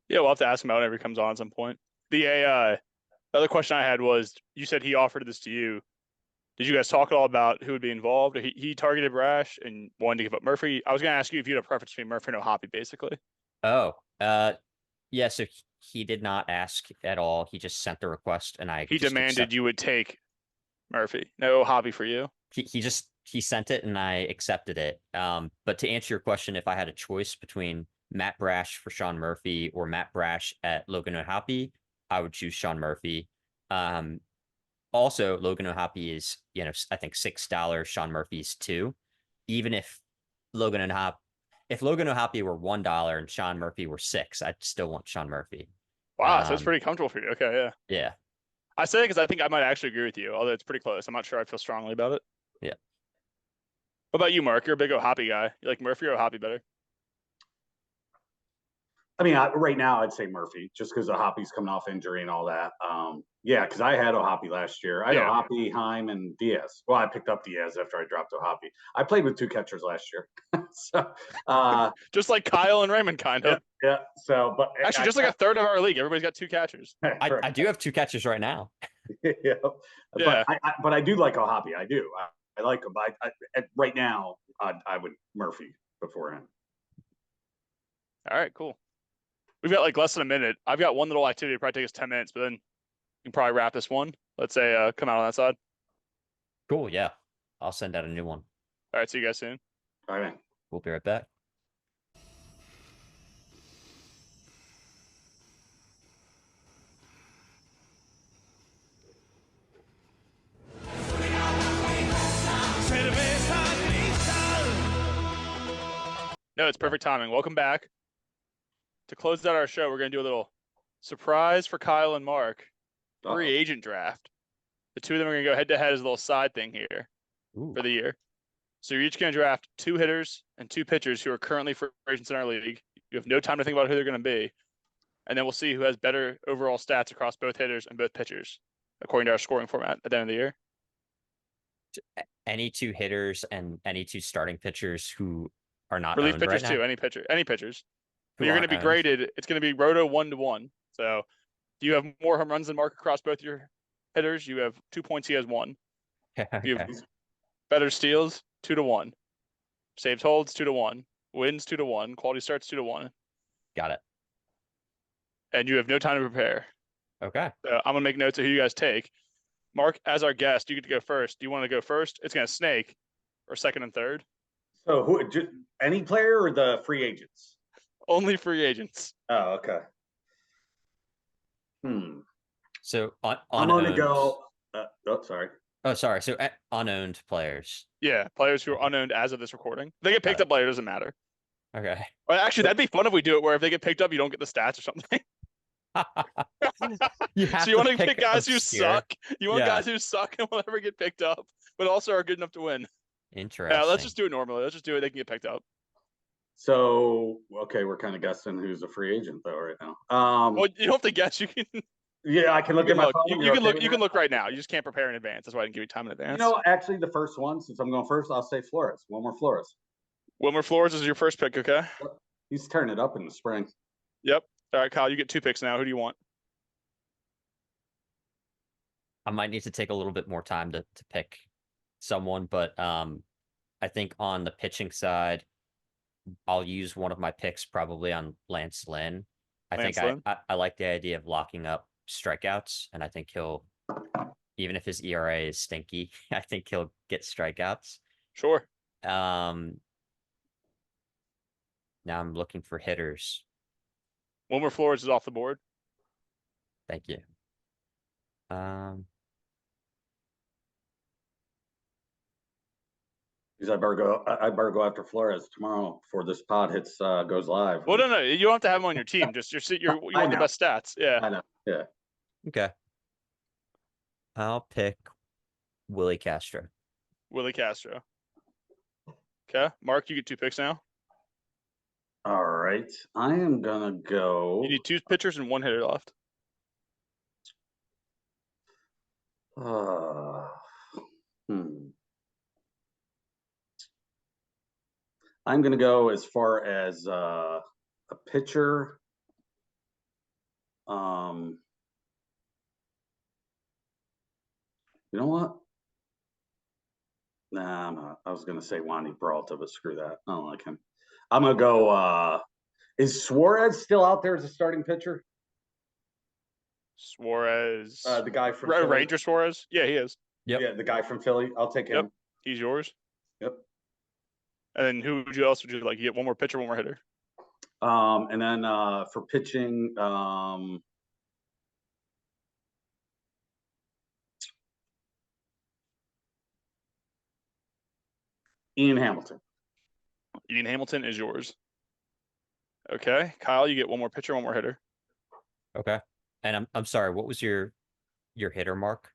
Yeah, we'll have to ask him out whenever he comes on at some point. The other question I had was, you said he offered this to you. Did you guys talk at all about who would be involved? He targeted Brash and wanted to give up Murphy. I was going to ask you if you had a preference between Murphy and O'Hoppe, basically. Oh, yeah. So he did not ask at all. He just sent the request, and he demanded you would take Murphy. No O'Hoppe for you. He sent it, and I accepted it. But to answer your question, if I had a choice between Matt Brash for Sean Murphy or Matt Brash at Logan O'Hoppe, I would choose Sean Murphy. Also, Logan O'Hoppe is, I think $6. Sean Murphy's $2. Even if if Logan O'Hoppe were $1 and Sean Murphy were $6, I'd still want Sean Murphy. Wow, so it's pretty comfortable for you. Okay, yeah. Yeah. I say it because I think I might actually agree with you, although it's pretty close. I'm not sure I feel strongly about it. Yeah. What about you, Mark? You're a big O'Hoppe guy. You like Murphy or O'Hoppe better? I mean, right now I'd say Murphy, just because O'Hoppe's coming off injury and all that. Yeah, because I had O'Hoppe last year. I had O'Hoppe, Heim, and Diaz. Well, I picked up Diaz after I dropped O'Hoppe. I played with 2 catchers last year, so just like Kyle and Raymond, kind of. Yeah. So, but actually, just like a third of our league, everybody's got 2 catchers. I do have 2 catchers right now. Yeah. But I do like O'Hoppe. I do. I like him. But right now, I would Murphy beforehand. All right, cool. We've got like less than a minute. I've got one little activity. It'll probably take us 10 minutes, but then we can probably wrap this one. Let's say come out on that side. Cool. Yeah. I'll send out a new one. All right. See you guys soon. All right. We'll be right back. No, it's perfect timing. Welcome back. To close out our show, we're going to do a little surprise for Kyle and Mark. Free agent draft. The two of them are going to go head to head as a little side thing here for the year. So you're each going to draft 2 hitters and 2 pitchers who are currently free agents in our league. You have no time to think about who they're going to be. And then we'll see who has better overall stats across both hitters and both pitchers, according to our scoring format at the end of the year. Any 2 hitters and any 2 starting pitchers who are not relief owned pitchers right now? too. Any pitchers. But you're going to be graded. It's going to be roto 1-to-1. So if you have more home runs than Mark across both your hitters, you have 2 points. He has 1. Okay. You have better steals 2-to-1. Saved holds 2-to-1. Wins 2-to-1. Quality starts 2-to-1. Got it. And you have no time to prepare. Okay. So I'm gonna make notes of who you guys take. Mark, as our guest, you get to go first. Do you want to go first? It's gonna snake, or second and third. So who? Any player or the free agents? Only free agents. Oh, okay. So I'm going to go. Sorry. Oh, sorry. So unowned players. Yeah, players who are unowned as of this recording. If they get picked up later, doesn't matter. Okay. Well, actually, that'd be fun if we do it where if they get picked up, you don't get the stats or something. So you want to pick guys who suck. You want guys who suck and will never get picked up, but also are good enough to win. Interesting. Yeah, let's just do it normally. Let's just do it. They can get picked up. So okay, we're kind of guessing who's a free agent though right now. Well, you don't have to guess. You can. Yeah, I can look at my phone. You can look. You can look right now. You just can't prepare in advance. That's why I didn't give you time in advance. Actually, the first one, since I'm going first, I'll say Flores. Wilmer Flores. Wilmer Flores is your first pick. Okay. He's turning it up in the spring. Yep. All right, Kyle. You get 2 picks now. Who do you want? I might need to take a little bit more time to pick someone, but I think on the pitching side, I'll use one of my picks probably on Lance Lynn. I like the idea of locking up strikeouts, and I think he'll, even if his ERA is stinky, I think he'll get strikeouts. Sure. Now I'm looking for hitters. Wilmer Flores is off the board. Thank you. Because I better go after Flores tomorrow before this pod goes live. Well, no, you don't have to have him on your team. Just you want the best stats. Yeah. I know. Yeah. Okay. I'll pick Willie Castro. Willie Castro. Okay, Mark, you get 2 picks now. All right, I am gonna go. You need 2 pitchers and 1 hitter left. I'm going to go as far as a pitcher. You know what? Nah, I'm not. I was going to say Wandy Peralta, but screw that. I don't like him. I'm going to go. Is Suarez still out there as a starting pitcher? Suarez. The guy from Ranger Suarez? Yeah, he is. Yep. Yeah, the guy from Philly. I'll take him. Yep. He's yours. Yep. And then who else would you like? You get 1 more pitcher, 1 more hitter. And then for pitching, Ian Hamilton. Ian Hamilton is yours. Okay, Kyle, you get one more pitcher, one more hitter. Okay. And I'm sorry, what was your hitter mark?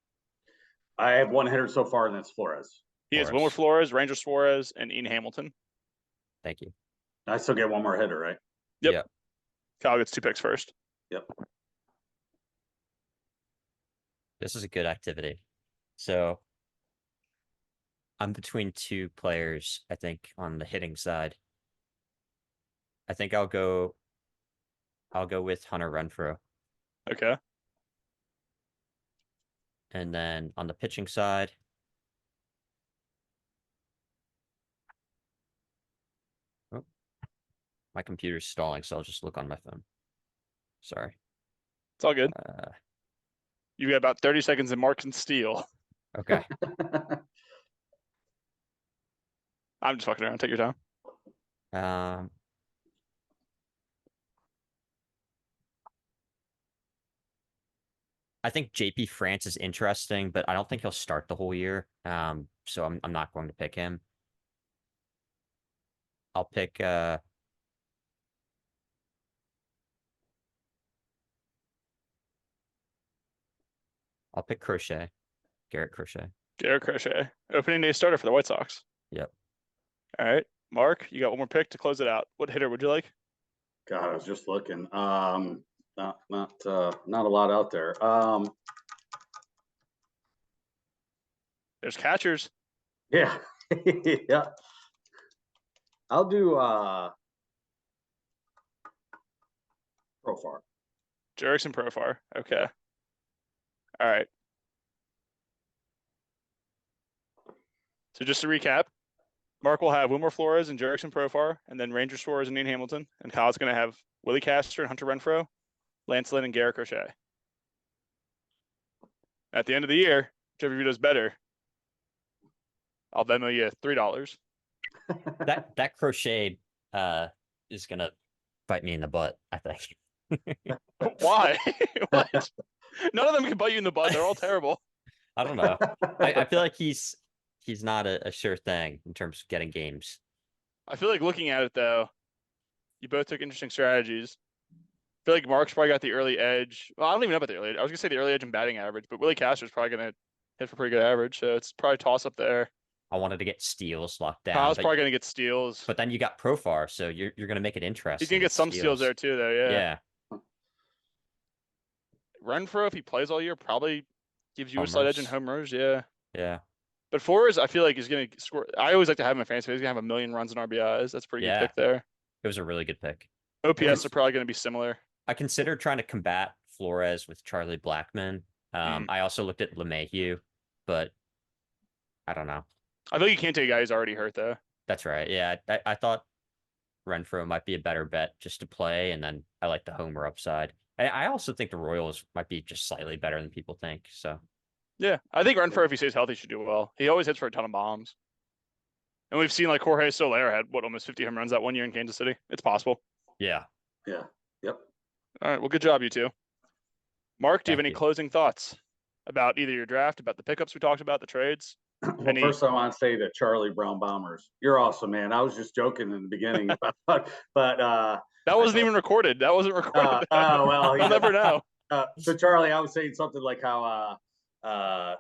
I have one hitter so far, and that's Flores. He has Wilmer Flores, Ranger Suarez, and Ian Hamilton. Thank you. I still get one more hitter, right? Yep. Kyle gets 2 picks first. Yep. This is a good activity. So I'm between 2 players, I think, on the hitting side. I think I'll go with Hunter Renfroe. Okay. And then on the pitching side, oh, my computer's stalling, so I'll just look on my phone. Sorry. It's all good. You got about 30 seconds and Mark can steal. Okay. I'm just fucking around. Take your time. I think JP France is interesting, but I don't think he'll start the whole year. So I'm not going to pick him. I'll pick Crochet. Garrett Crochet. Garrett Crochet. Opening day starter for the White Sox. Yep. All right. Mark, you got one more pick to close it out. What hitter would you like? God, I was just looking. Not a lot out there. There's catchers. Yeah. Yeah. I'll do Profar. Jerickson Profar. Okay. All right. So just to recap, Mark will have Wilmer Flores and Jerickson Profar, and then Ranger Suarez and Ian Hamilton, and Kyle's going to have Willie Castor and Hunter Renfroe, Lance Lynn and Garrett Crochet. At the end of the year, whichever of you does better, I'll Venmo you $3. That Crochet is gonna bite me in the butt, I think. Why? What? None of them can bite you in the butt. They're all terrible. I don't know. I feel like he's not a sure thing in terms of getting games. I feel like looking at it though, you both took interesting strategies. I feel like Mark's probably got the early edge. Well, I don't even know about the early edge. I was gonna say the early edge and batting average, but Willie Castor's probably gonna hit for pretty good average, so it's probably toss up there. I wanted to get steals locked down. Kyle's probably gonna get steals. But then you got Profar, so you're gonna make it interesting. He's gonna get some steals there too, though. Yeah. Renfroe, if he plays all year, probably gives you a slight edge in homers. Yeah. Yeah. But Flores, I feel like he's gonna score. I always like to have him in fantasy. He's gonna have 1 million runs and RBIs. That's a pretty good pick there. It was a really good pick. OPS are probably gonna be similar. I considered trying to combat Flores with Charlie Blackmon. I also looked at LeMahieu, but I don't know. I think you can't take a guy who's already hurt though. That's right. Yeah, I thought Renfroe might be a better bet just to play, and then I like the homer upside. I also think the Royals might be just slightly better than people think. So yeah, I think Renfroe, if he stays healthy, should do well. He always hits for a ton of bombs, and we've seen like Jorge Soler had almost 50 home runs that 1 year in Kansas City. It's possible. Yeah. Yeah. Yep. All right. Well, good job, you two. Mark, do you have any closing thoughts about either your draft, about the pickups we talked about, the trades? Well, first I want to say to Charlie Brown Bombers, you're awesome, man. I was just joking in the beginning, but that wasn't even recorded. That wasn't recorded. Oh well, you'll never know. So Charlie, I was saying something like how the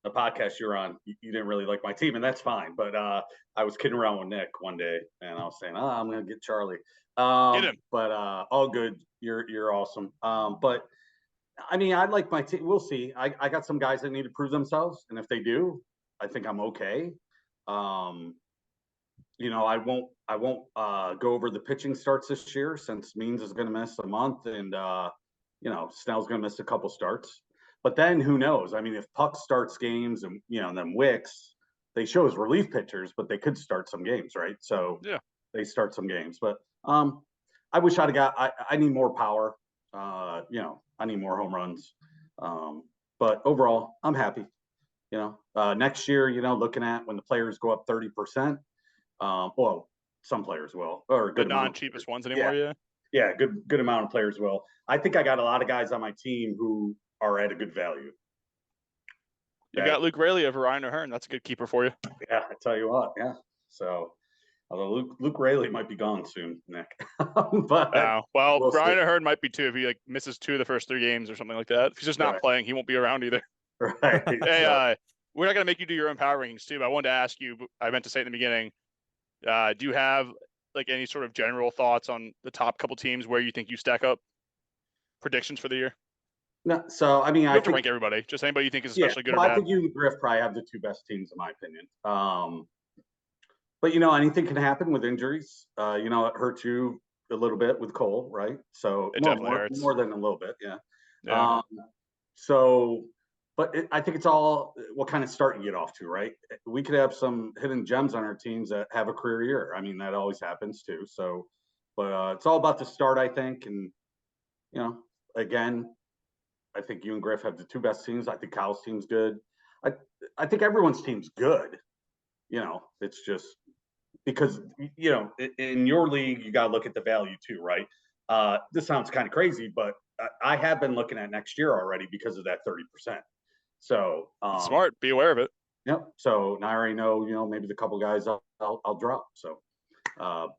podcast you're on, you didn't really like my team, and that's fine. But I was kidding around with Nick one day, and I was saying, I'm gonna get Charlie. Get him. But all good. You're awesome. But I mean, I'd like my team. We'll see. I got some guys that need to prove themselves, and if they do, I think I'm okay. You know, I won't go over the pitching starts this year since Means is going to miss a month, and you know, Snell's going to miss a couple starts. But then who knows? I mean, if Puck starts games, and you know, and then Wicks, they show as relief pitchers, but they could start some games, right? So yeah, they start some games. But I wish I'd have got. I need more power. You know, I need more home runs. But overall, I'm happy. You know, next year, you know, looking at when the players go up 30%. Well, some players will, or the non-cheapest ones anymore. Yeah. Yeah, good amount of players will. I think I got a lot of guys on my team who are at a good value. You got Luke Rayleigh over Ryan O'Hearn. That's a good keeper for you. Yeah, I tell you what. Yeah. So, although Luke Rayleigh might be gone soon, Nick. But well, we'll Ryan see. O'Hearn might be too if he like misses 2 of the first 3 games or something like that. If he's just not Right. playing, he won't be around either. Right. Hey, So, we're not gonna make you do your own power rankings too. But I wanted to ask you. I meant to say it in the beginning. Do you have like any sort of general thoughts on the top couple teams where you think you stack up? Predictions for the year? no, so I mean, You I have to think rank everybody. Just anybody you think is especially good or I bad. think you and Griff probably have the 2 best teams in my opinion. But anything can happen with injuries. It hurt you a little bit with Cole, right? So It definitely hurts. more than a little bit, yeah. Yeah. But I think it's all what kind of start you get off to, right? We could have some hidden gems on our teams that have a career year. I mean, that always happens too. So, but it's all about the start, I think. And again, I think you and Griff have the 2 best teams. I think Kyle's team's good. I think everyone's team's good. It's just because in your league you got to look at the value too, right? This sounds kind of crazy, but I have been looking at next year already because of that 30%. So Smart. Be aware of it. Yep. So now I already know, maybe the couple guys I'll drop. So, I'm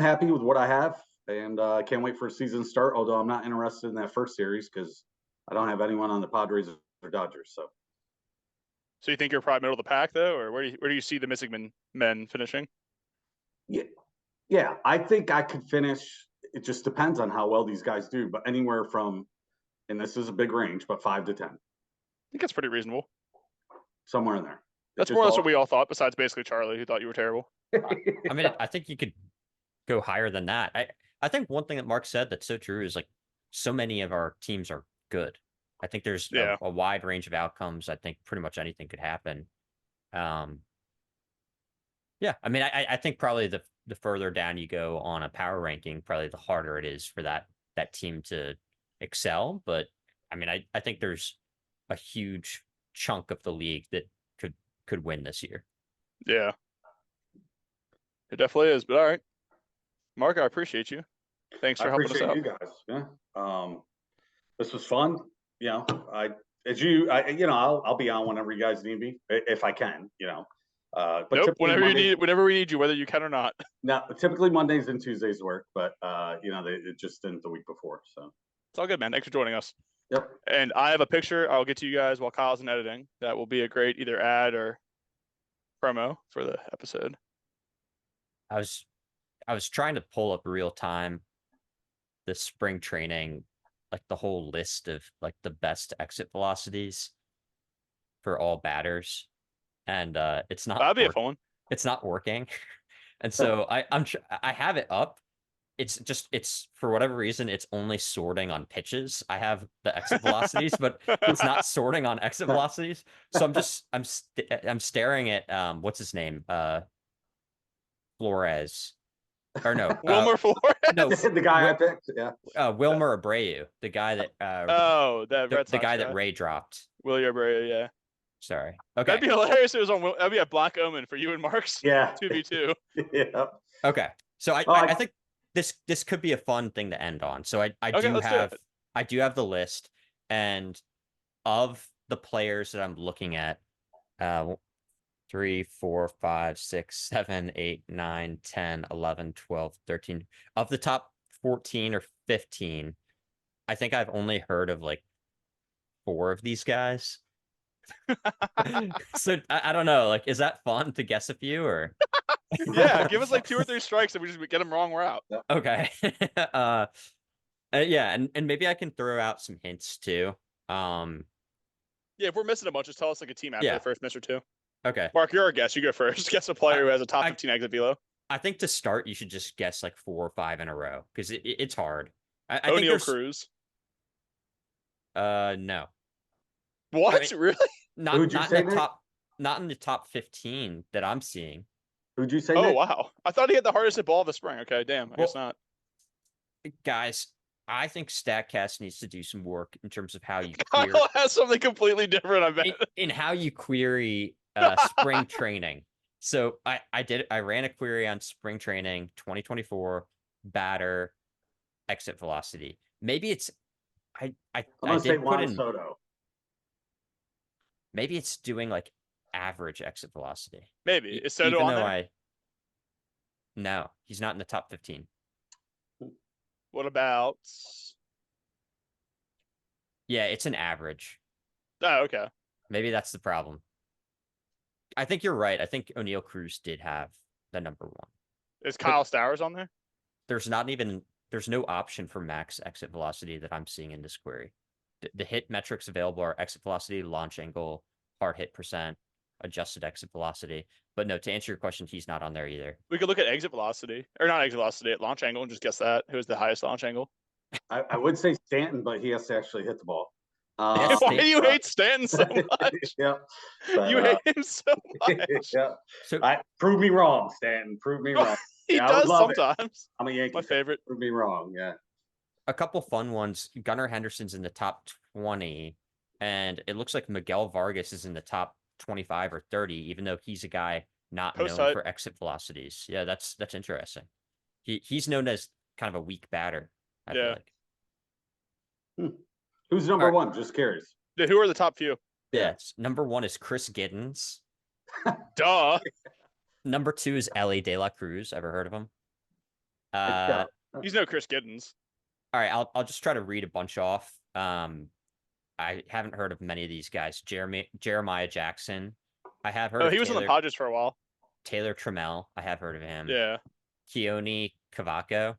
happy with what I have, and I can't wait for a season to start. Although I'm not interested in that first series because I don't have anyone on the Padres or Dodgers. So you think you're probably middle of the pack though, or where do you see the missing men finishing? Yeah, I think I could finish. It just depends on how well these guys do, but anywhere from, and this is a big range, but 5 to 10, I think that's pretty reasonable. somewhere in there. That's more or less what we all thought, besides basically Charlie, who thought you were terrible. I mean, I think you could go higher than that. I think one thing that Mark said that's so true is like so many of our teams are good. I think there's a wide range of outcomes. I think pretty much anything could happen. Yeah, I mean, I think probably the further down you go on a power ranking, probably the harder it is for that team to excel. But I mean, I think there's a huge chunk of the league that could win this year. Yeah, it definitely is. But all right, Mark, I appreciate you. Thanks for helping us out. You guys. Yeah. This was fun. I'll be on whenever you guys need me, if I can. But nope. Whenever we need you, whether you can or not. No, typically Mondays and Tuesdays work, but it just didn't the week before. So it's all good, man. Thanks for joining us. Yep. And I have a picture I'll get to you guys while Kyle's in editing. That will be a great either ad or promo for the episode. I was trying to pull up real time the spring training, like the whole list of like the best exit velocities for all batters, and it's not. That'd be a fun one. It's not working, and so I have it up. It's for whatever reason it's only sorting on pitches. I have the exit velocities, but it's not sorting on exit velocities. So I'm staring at what's his name, Flores, or no, Wilmer Flores. No, the guy I picked. Yeah, Wilmer Abreu, the guy that the guy that Ray dropped. Willie Abreu, yeah. Sorry. Okay. That'd be hilarious. It was on. That'd be a black omen for you and Mark's. Yeah. 2v2. Yeah. Okay. So I think this could be a fun thing to end on. So I do have the list, and of the players that I'm looking at, 3, 4, 5, 6, 7, 8, 9, 10, 11, 12, 13. Of the top 14 or 15, I think I've only heard of like 4 of these guys. So I don't know. Like, is that fun to guess a few or? Yeah, give us like 2 or 3 strikes. If we just get them wrong, we're out. Okay. Yeah, and maybe I can throw out some hints too. Yeah, if we're missing a bunch, just tell us like a team after the first miss or 2. Okay. Mark, you're our guest. You go first. Guess a player who has a top 15 exit velo. I think to start, you should just guess like 4 or 5 in a row because it's hard. I O'Neal think Cruz. No. What? I mean, really? Not in the top 15 that I'm seeing. Who'd you say? Oh, Nick? wow. I thought he had the hardest hit ball of the spring. Okay, damn. I guess not. Guys, I think StatCast needs to do some work in terms of how you query. Kyle has something completely different, I bet. In how you query spring training. So I ran a query on spring training 2024 batter exit velocity. Maybe it's I I'm gonna say did put Juan in Soto. Maybe it's doing like average exit velocity. Maybe. Is Soto Even on though there? no, he's not in the top 15. What about? Yeah, it's an average. Oh, okay. Maybe that's the problem. I think you're right. I think O'Neal Cruz did have the number one. Is Kyle Stowers on there? There's no option for max exit velocity that I'm seeing in this query. The hit metrics available are exit velocity, launch angle, hard hit percent, adjusted exit velocity. But no, to answer your question, he's not on there either. We could look at exit velocity, or not exit velocity, at launch angle and just guess that. Who is the highest launch angle? I would say Stanton, but he has to actually hit the ball. Yeah, Why do you hate Stanton so much? Yeah. But, You hate him so much. yeah. So Prove me wrong, Stanton. Prove me wrong. He Yeah, I would does love it. sometimes. I'm a Yankee My fan. favorite. Prove me wrong. Yeah. a couple fun ones. Gunnar Henderson's in the top 20, and it looks like Miguel Vargas is in the top 25 or 30, even though he's a guy not Post known height. for exit velocities. Yeah, that's interesting. He's known as kind of a weak batter. I feel Yeah. like. Who's number Alright. one? Just curious. Yeah, who are the top few? Yes. Number 1 is Chris Giddens. Duh. Number 2 is Ellie De La Cruz. Ever heard of him? Yeah. He's no Chris Giddens. All right, I'll just try to read a bunch off. I haven't heard of many of these guys. Jeremiah Jackson. I have heard Oh, of he was on the Padres for a while. Taylor Trammell. I have heard of him. Yeah. Keone Cavaco.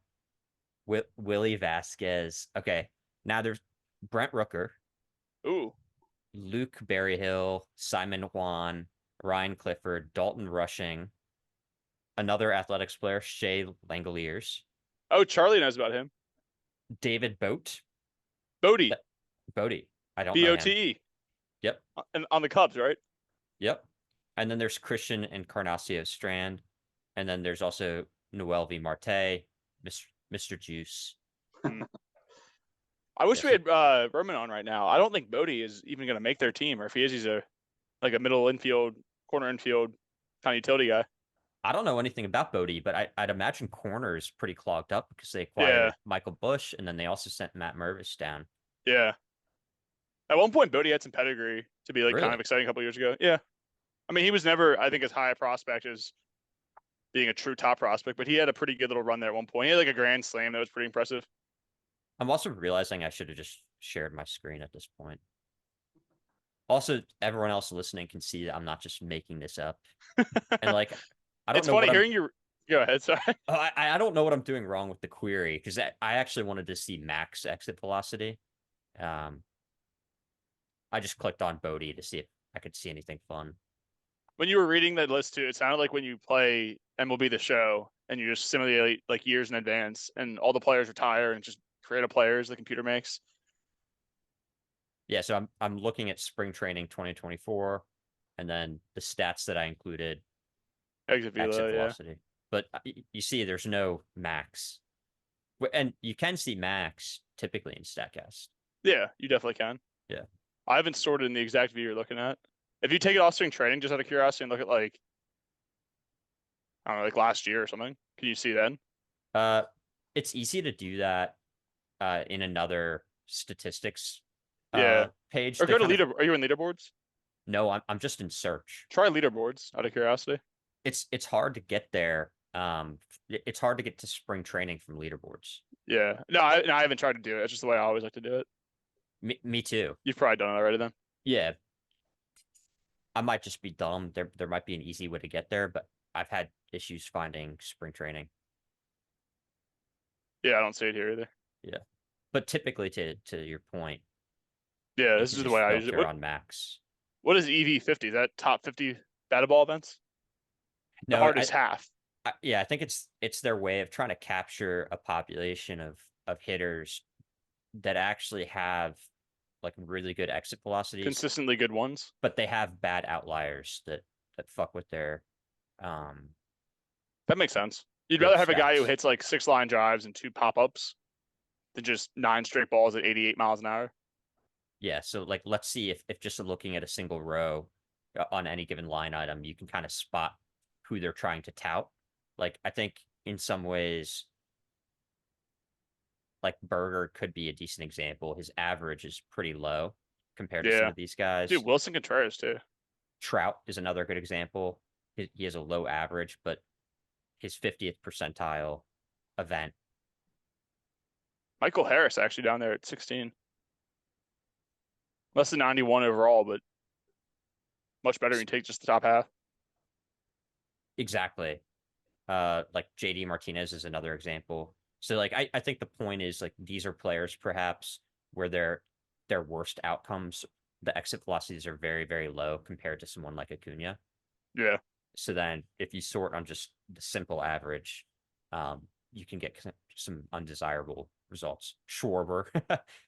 Willie Vasquez. Okay. Now there's Brent Rooker, Ooh. Luke Berryhill, Simon Juan, Ryan Clifford, Dalton Rushing, another athletics player, Shea Langoliers, Oh, Charlie knows about him. David Boat. Bodie. Bodie. I don't know him. BOTE. Yep. And on the Cubs, right? Yep. And then there's Christian Encarnacio Strand. And then there's also Noel V. Marte, Mr. Juice. I wish Yes. we had Roman on right now. I don't think Bodie is even going to make their team, or if he is, he's a middle infield, corner infield kind of utility guy. I don't know anything about Bodie, but I'd imagine corner is pretty clogged up because they acquired Yeah. Michael Bush, and then they also sent Matt Mervis down. Yeah. At one point, Bodie had some pedigree to be like kind Really? of exciting a couple years ago. Yeah. I mean, he was never, I think, as high a prospect as being a true top prospect, but he had a pretty good little run there at one point. He had like a grand slam that was pretty impressive. I'm also realizing I should have just shared my screen at this point. Also, everyone else listening can see that I'm not just making this up. And like, I don't It's know funny what I'm- hearing you. Go ahead. Sorry. I don't know what I'm doing wrong with the query because I actually wanted to see max exit velocity. I just clicked on Bodie to see if I could see anything fun. When you were reading that list too, it sounded like when you play MLB The Show and you just simulate like years in advance and all the players retire and just create a players the computer makes. Yeah, so I'm looking at spring training 2024, and then the stats that I included, Exit exit velo, yeah. velocity. But you see, there's no max, and you can see max typically in Statcast. Yeah, you definitely can. Yeah. I haven't sorted in the exact view you're looking at. If you take it off spring training, just out of curiosity, and look at like, I don't know, like last year or something, can you see then? It's easy to do that in another statistics Yeah. page. Or They go to kind of- leader. Are you in leaderboards? No, I'm just in search. Try leaderboards out of curiosity. It's hard to get there. It's hard to get to spring training from leaderboards. Yeah. No, I haven't tried to do it. It's just the way I always like to do it. Me too. You've probably done it already then. Yeah. I might just be dumb. There might be an easy way to get there, but I've had issues finding spring training. Yeah, I don't see it here either. But typically, to your point, Yeah, you this can is the just way I use it. filter on max. What is EV50? Is that top 50 batted ball events? The No, hardest half. yeah, I think it's their way of trying to capture a population of hitters that actually have like really good exit velocities, Consistently good ones. but they have bad outliers that fuck with their That makes sense. You'd Good rather have a guy who stats. hits like 6 line drives and 2 pop ups than just 9 straight balls at 88 miles an hour. Yeah, so like let's see if just looking at a single row on any given line item, you can kind of spot who they're trying to tout. Like I think in some ways, like Berger could be a decent example. His average is pretty low, compared to some of these guys. Dude, Wilson Contreras too. Trout is another good example. He has a low average, but his 50th percentile event. Michael Harris actually down there at 16. Less than 91 overall, but much better when you take just the top half. Exactly. Like JD Martinez is another example. So like I think the point is like these are players perhaps where their worst outcomes, the exit velocities are very, very low compared to someone like Acuna. Yeah. So then if you sort on just the simple average, you can get some undesirable results. Schwarber,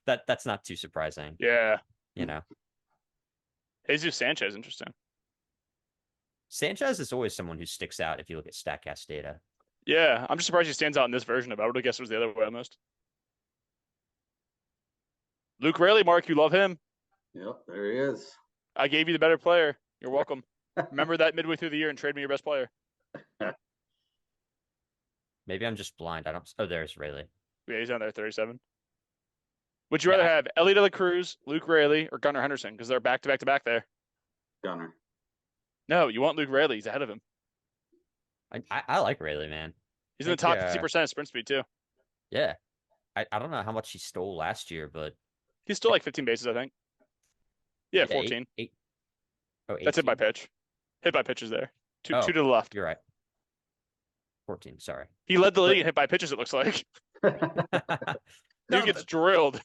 that's not too surprising. Yeah. You know, Jesus Sanchez, interesting. Sanchez is always someone who sticks out if you look at StatCast data. Yeah, I'm just surprised he stands out in this version of it. I would have guessed it was the other way almost. Luke Raley, Mark, you love him. Yep, there he is. I gave you the better player. You're welcome. Remember that midway through the year and trade me your best player. Maybe I'm just blind. I don't. Oh, there's Rayleigh. Yeah, he's down there, 37. Would you rather have Ellie De La Cruz, Luke Raley, or Gunnar Henderson? Because they're back to back to back there. Gunner. No, you want Luke Raley. He's ahead of him. I like Rayleigh, man. He's in the top 50% of sprint speed, too. Yeah. I don't know how much he stole last year, but He's still like 15 bases, I think. Yeah, 14. That's hit by pitch. Hit by pitches there. Two to the left. You're right. 14, sorry. He led the league in hit by pitches, it looks like. Dude gets drilled.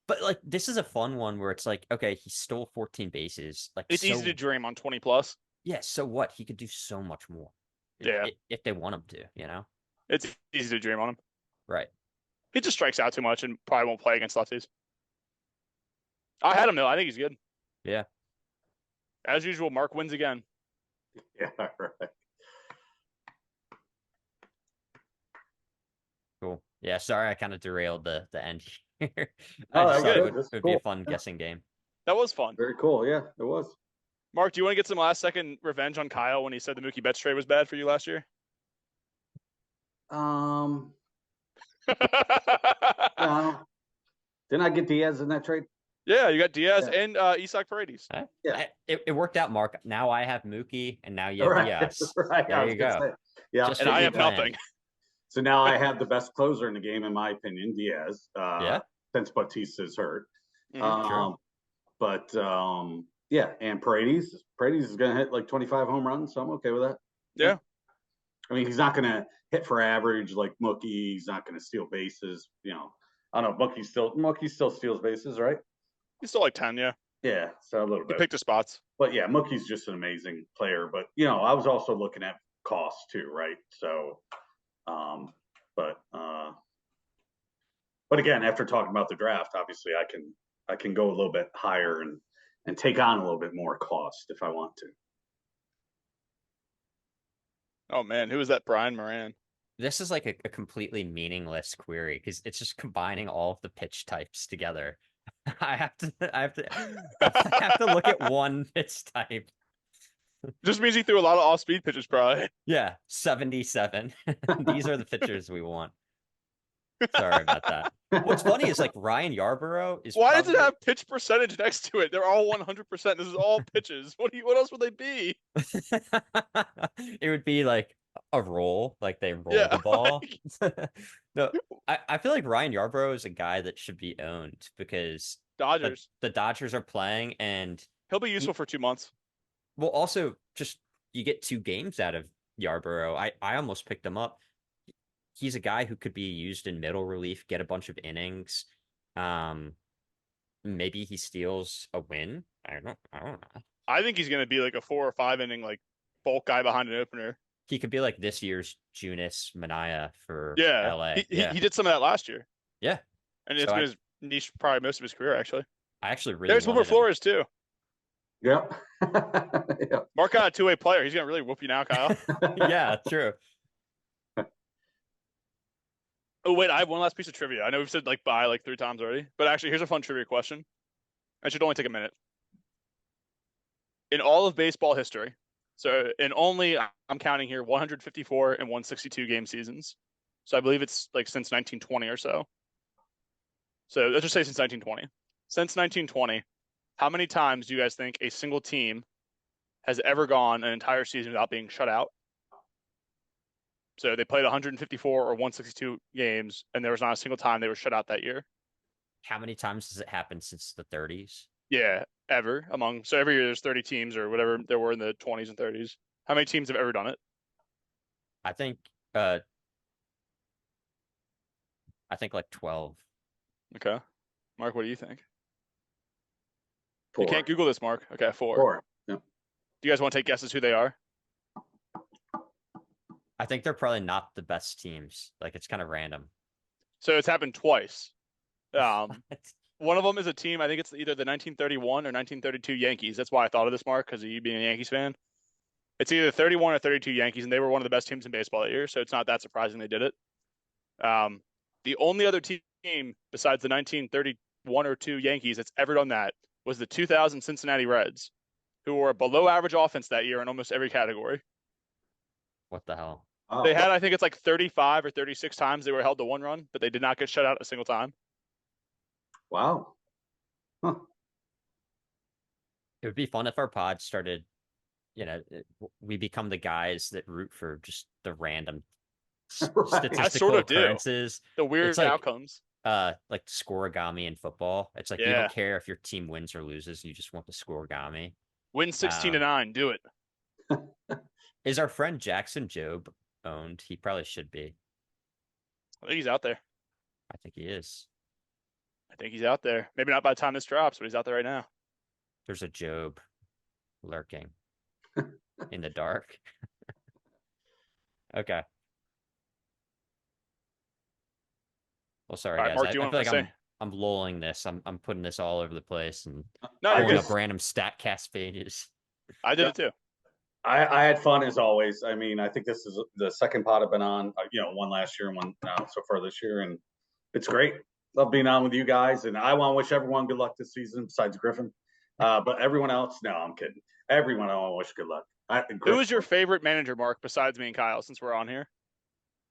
But like this is a fun one where it's like, okay, he stole 14 bases. Like it's easy to dream on 20 plus. Yeah, so what? He could do so much more. Yeah. If they want him to, you know? It's easy to dream on him. Right. He just strikes out too much and probably won't play against lefties. I had him though. I think he's good. Yeah. As usual, Mark wins again. Yeah, right. Cool. Yeah, sorry I kind of derailed the end here. Oh, I just thought good. it would be a fun guessing game. That was fun. Very cool. Yeah, it was. Mark, do you want to get some last second revenge on Kyle when he said the Mookie Betts trade was bad for you last year? No. Didn't I get Diaz in that trade? Yeah, you got Diaz and Isak Paredes. Yeah. It worked out, Mark. Now I have Mookie, and now you have Right. Diaz. Right. There you go. Yeah. Just And I figured have that in. nothing. So now I have the best closer in the game, in my opinion, Diaz. Yeah. Since Bautista's hurt. Mhm, Yeah, and Paredes is going to hit like 25 home runs, so I'm okay with that. Yeah. I mean, he's not going to hit for average like Mookie. He's not going to steal bases. You know, I don't know. Mookie still steals bases, right? He's still like 10, yeah. Yeah, so a little He bit. picked his spots. But yeah, Mookie's just an amazing player. But you know, I was also looking at costs too, right? So, but again, after talking about the draft, obviously I can go a little bit higher and take on a little bit more cost if I want to. Oh man, who was that? Brian Moran. This is like a completely meaningless query because it's just combining all of the pitch types together. I have to look at one pitch type. Just means he threw a lot of off-speed pitches, probably. Yeah, 77. These are the pitchers we want. Sorry about that. What's funny is like Ryan Yarborough is. Why does it have pitch percentage next to it? They're all 100%. This is all pitches. What else would they be? It would be like a roll, like they roll Yeah, the ball. No, I feel like Ryan Yarborough is a guy that should be owned because Dodgers. the Dodgers are playing, and He'll be useful for 2 months. well, also just you get 2 games out of Yarborough. I almost picked him up. He's a guy who could be used in middle relief, get a bunch of innings. Maybe he steals a win. I don't know. I think he's going to be like a 4 or 5 inning like bulk guy behind an opener. He could be like this year's Junis Minaya for Yeah, LA. he did some of that last year. Yeah, And it's So been his niche probably most of his career actually. I actually really There's Wilmer wanted him. Flores too. Yep. Yep. Mark got a 2-way player. He's going to really whoop you now, Kyle. Yeah, true. Oh wait, I have one last piece of trivia. I know we've said like bye like 3 times already, but actually here's a fun trivia question. It should only take a minute. In all of baseball history, so in only I'm counting here 154 and 162 game seasons. So I believe it's like since 1920 or so. So let's just say since 1920. Since 1920, How many times do you guys think a single team has ever gone an entire season without being shut out? So they played 154 or 162 games, and there was not a single time they were shut out that year. How many times has it happened since the 30s? Yeah, ever among. So every year there's 30 teams or whatever there were in the 20s and 30s. How many teams have ever done it? I think like 12. Okay. Mark, what do you think? 4. You can't Google this, Mark. Okay, 4. 4. Yeah. Do you guys want to take guesses who they are? I think they're probably not the best teams. Like it's kind of random. So it's happened twice. One of them is a team, I think it's either the 1931 or 1932 Yankees. That's why I thought of this, Mark, because of you being a Yankees fan. It's either 31 or 32 Yankees, and they were one of the best teams in baseball that year, so it's not that surprising they did it. The only other team besides the 1931 or 2 Yankees that's ever done that was the 2000 Cincinnati Reds, who were a below average offense that year in almost every category. What the hell? Oh, They had, I think it's like 35 or 36 times they were held to 1 run, but they did not get shut out a single time. wow. Huh. It would be fun if our pod started, we become the guys that root for just the random Right. statistical I sort of do. occurrences. The weird It's like- outcomes. Like scoregami in football. It's like you Yeah. don't care if your team wins or loses. You just want the scoregami. Win 16-9. Do it. Is our friend Jackson Job owned? He probably should be. I think he's out there. I think he is. I think he's out there. Maybe not by the time this drops, but he's out there right now. There's a Job lurking in the dark. Okay. Well, sorry, All right, guys. Mark, I do you feel want like to say? I'm lulling this. I'm putting this all over the place and No, I you're pulling good. up random StatCast pages. I did it too. I had fun as always. I mean, I think this is the second pod I've been on. One last year and one now so far this year, and it's great. Love being on with you guys, and I want to wish everyone good luck this season. Besides Griffin, but everyone else, no, I'm kidding. Everyone, I want to wish good luck. Who is your favorite manager, Mark, besides me and Kyle, since we're on here?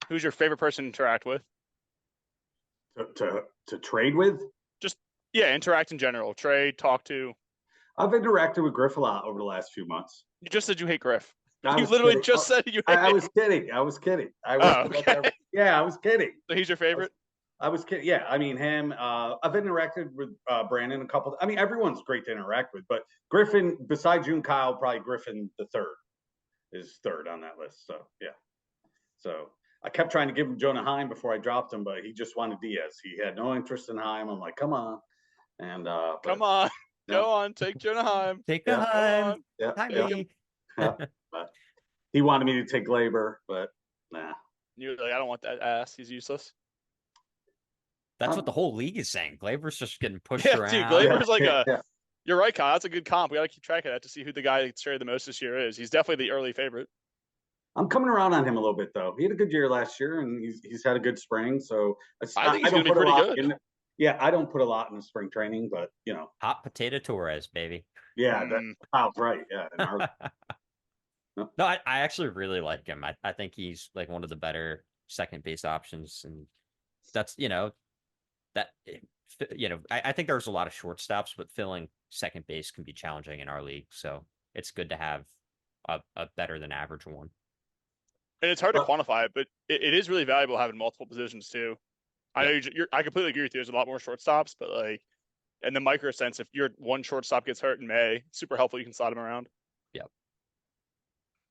Who's your favorite person to interact with? to trade with? Yeah, interact in general. Trade, talk to. I've interacted with Griff a lot over the last few months. You just said you hate Griff. I You was literally kidding. just said you hate I him. was kidding. I was kidding. Okay. Yeah, I was kidding. So he's your favorite? I was kidding. Yeah, I mean him. I've interacted with Brandon a couple. I mean, everyone's great to interact with, but Griffin, besides you and Kyle, probably Griffin the third is third on that list. So yeah. So I kept trying to give him Jonah Heim before I dropped him, but he just wanted Diaz. He had no interest in Heim. I'm like, come on, and Come on. Yeah. Go on. Take Jonah Heim. Take Yeah. the Come time. on. Yeah, Hi, yeah, me. yeah. But he wanted me to take Glaber, but nah. You're like, I don't want that ass. He's useless. That's what the whole league is saying. Glaber's just getting pushed Yeah, around. dude, Glaber's like yeah, a. yeah. You're right, Kyle. That's a good comp. We got to keep track of that to see who the guy that's traded the most this year is. He's definitely the early favorite. I'm coming around on him a little bit though. He had a good year last year, and he's had a good spring. So I think he's don't gonna be put a pretty lot good. yeah, I don't put a lot in the spring training, but Hot potato Torres, baby. yeah, Mm. Kyle's right. Yeah, in our- No, I actually really like him. I think he's like one of the better second base options, and that's I think there's a lot of shortstops, but filling second base can be challenging in our league. So it's good to have a better than average one. And it's hard to Well- quantify it, but it is really valuable having multiple positions too. I know I completely agree with you. There's a lot more shortstops, but like in the micro sense, if your one shortstop gets hurt in May, it's super helpful. You can slide him around.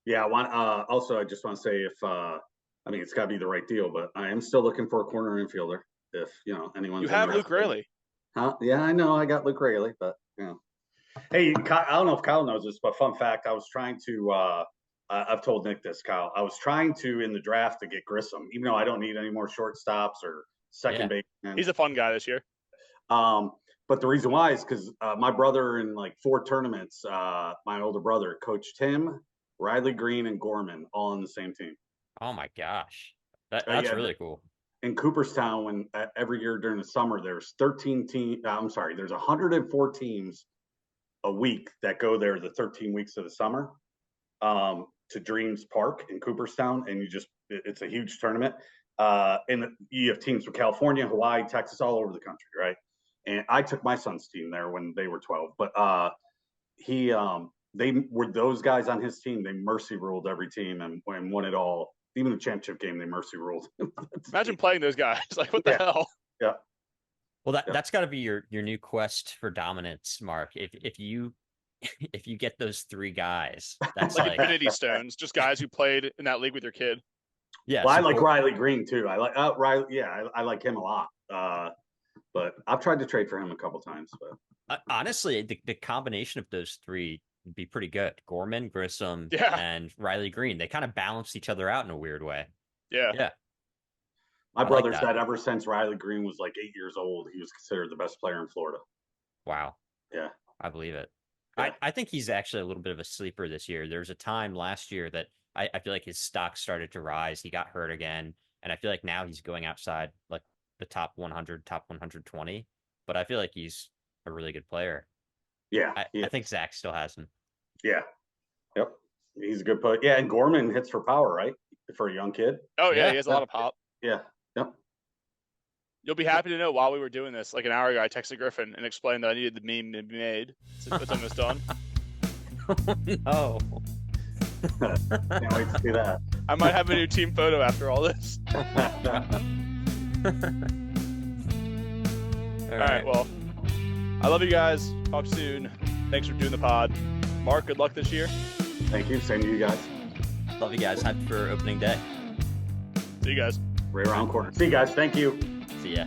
yeah. Also, I just want to say if I mean it's got to be the right deal, but I am still looking for a corner infielder. If anyone's You have Luke interested. Raley. Huh? Yeah, I know. I got Luke Raley, but Hey, Kyle, I don't know if Kyle knows this, but fun fact: I was trying to. I've told Nick this, Kyle. I was trying to in the draft to get Grissom, even though I don't need any more shortstops or second baseman. He's a fun guy this year. But the reason why is because my brother in like 4 tournaments, my older brother coached him, Riley Green, and Gorman all on the same team. Oh my gosh, that's yeah, really cool. In Cooperstown, when every year during the summer, there's 13 teams. I'm sorry, there's 104 teams a week that go there the 13 weeks of the summer to Dreams Park in Cooperstown, and it's a huge tournament. And you have teams from California, Hawaii, Texas, all over the country, right? and I took my son's team there when they were 12. But they were those guys on his team. They mercy ruled every team and won it all. Even the championship game, they mercy ruled. Imagine playing those guys. Like, what the hell? Yeah. Well, that's got to be your new quest for dominance, Mark. If you get those 3 guys, that's Like like Infinity Stones, just guys who played in that league with your kid. yeah. Well, I so like Riley Green too. I like Riley. Yeah, I like him a lot. But I've tried to trade for him a couple times. But honestly, the combination of those 3 would be pretty good. Gorman, Grissom, Yeah. and Riley Green. They kind of balanced each other out in a weird way. Yeah. Yeah. my I brother like that. said ever since Riley Green was like 8 years old, he was considered the best player in Florida. Wow. Yeah. I believe it. Yeah. I think he's actually a little bit of a sleeper this year. There was a time last year that I feel like his stock started to rise. He got hurt again. And I feel like now he's going outside like the top 100, top 120. But I feel like he's a really good player. Yeah. I think Zach still has him. Yeah. Yep. He's a good player. Yeah, and Gorman hits for power, right? For a young kid. Oh, yeah. Yeah. He has a lot of pop. Yeah. Yep. You'll be happy to know while we were doing this, like an hour ago, I texted Griffin and explained that I needed the meme to be made. It's almost done. No. Can't wait to see that. I might have a new team photo after all this. All All right. Well, I love you guys. Talk soon. Thanks for doing the pod. Mark, good luck this year. Thank you. Same to you guys. Love you guys. Happy for opening day. See you guys. Right around corner. See you guys. Thank you. See ya.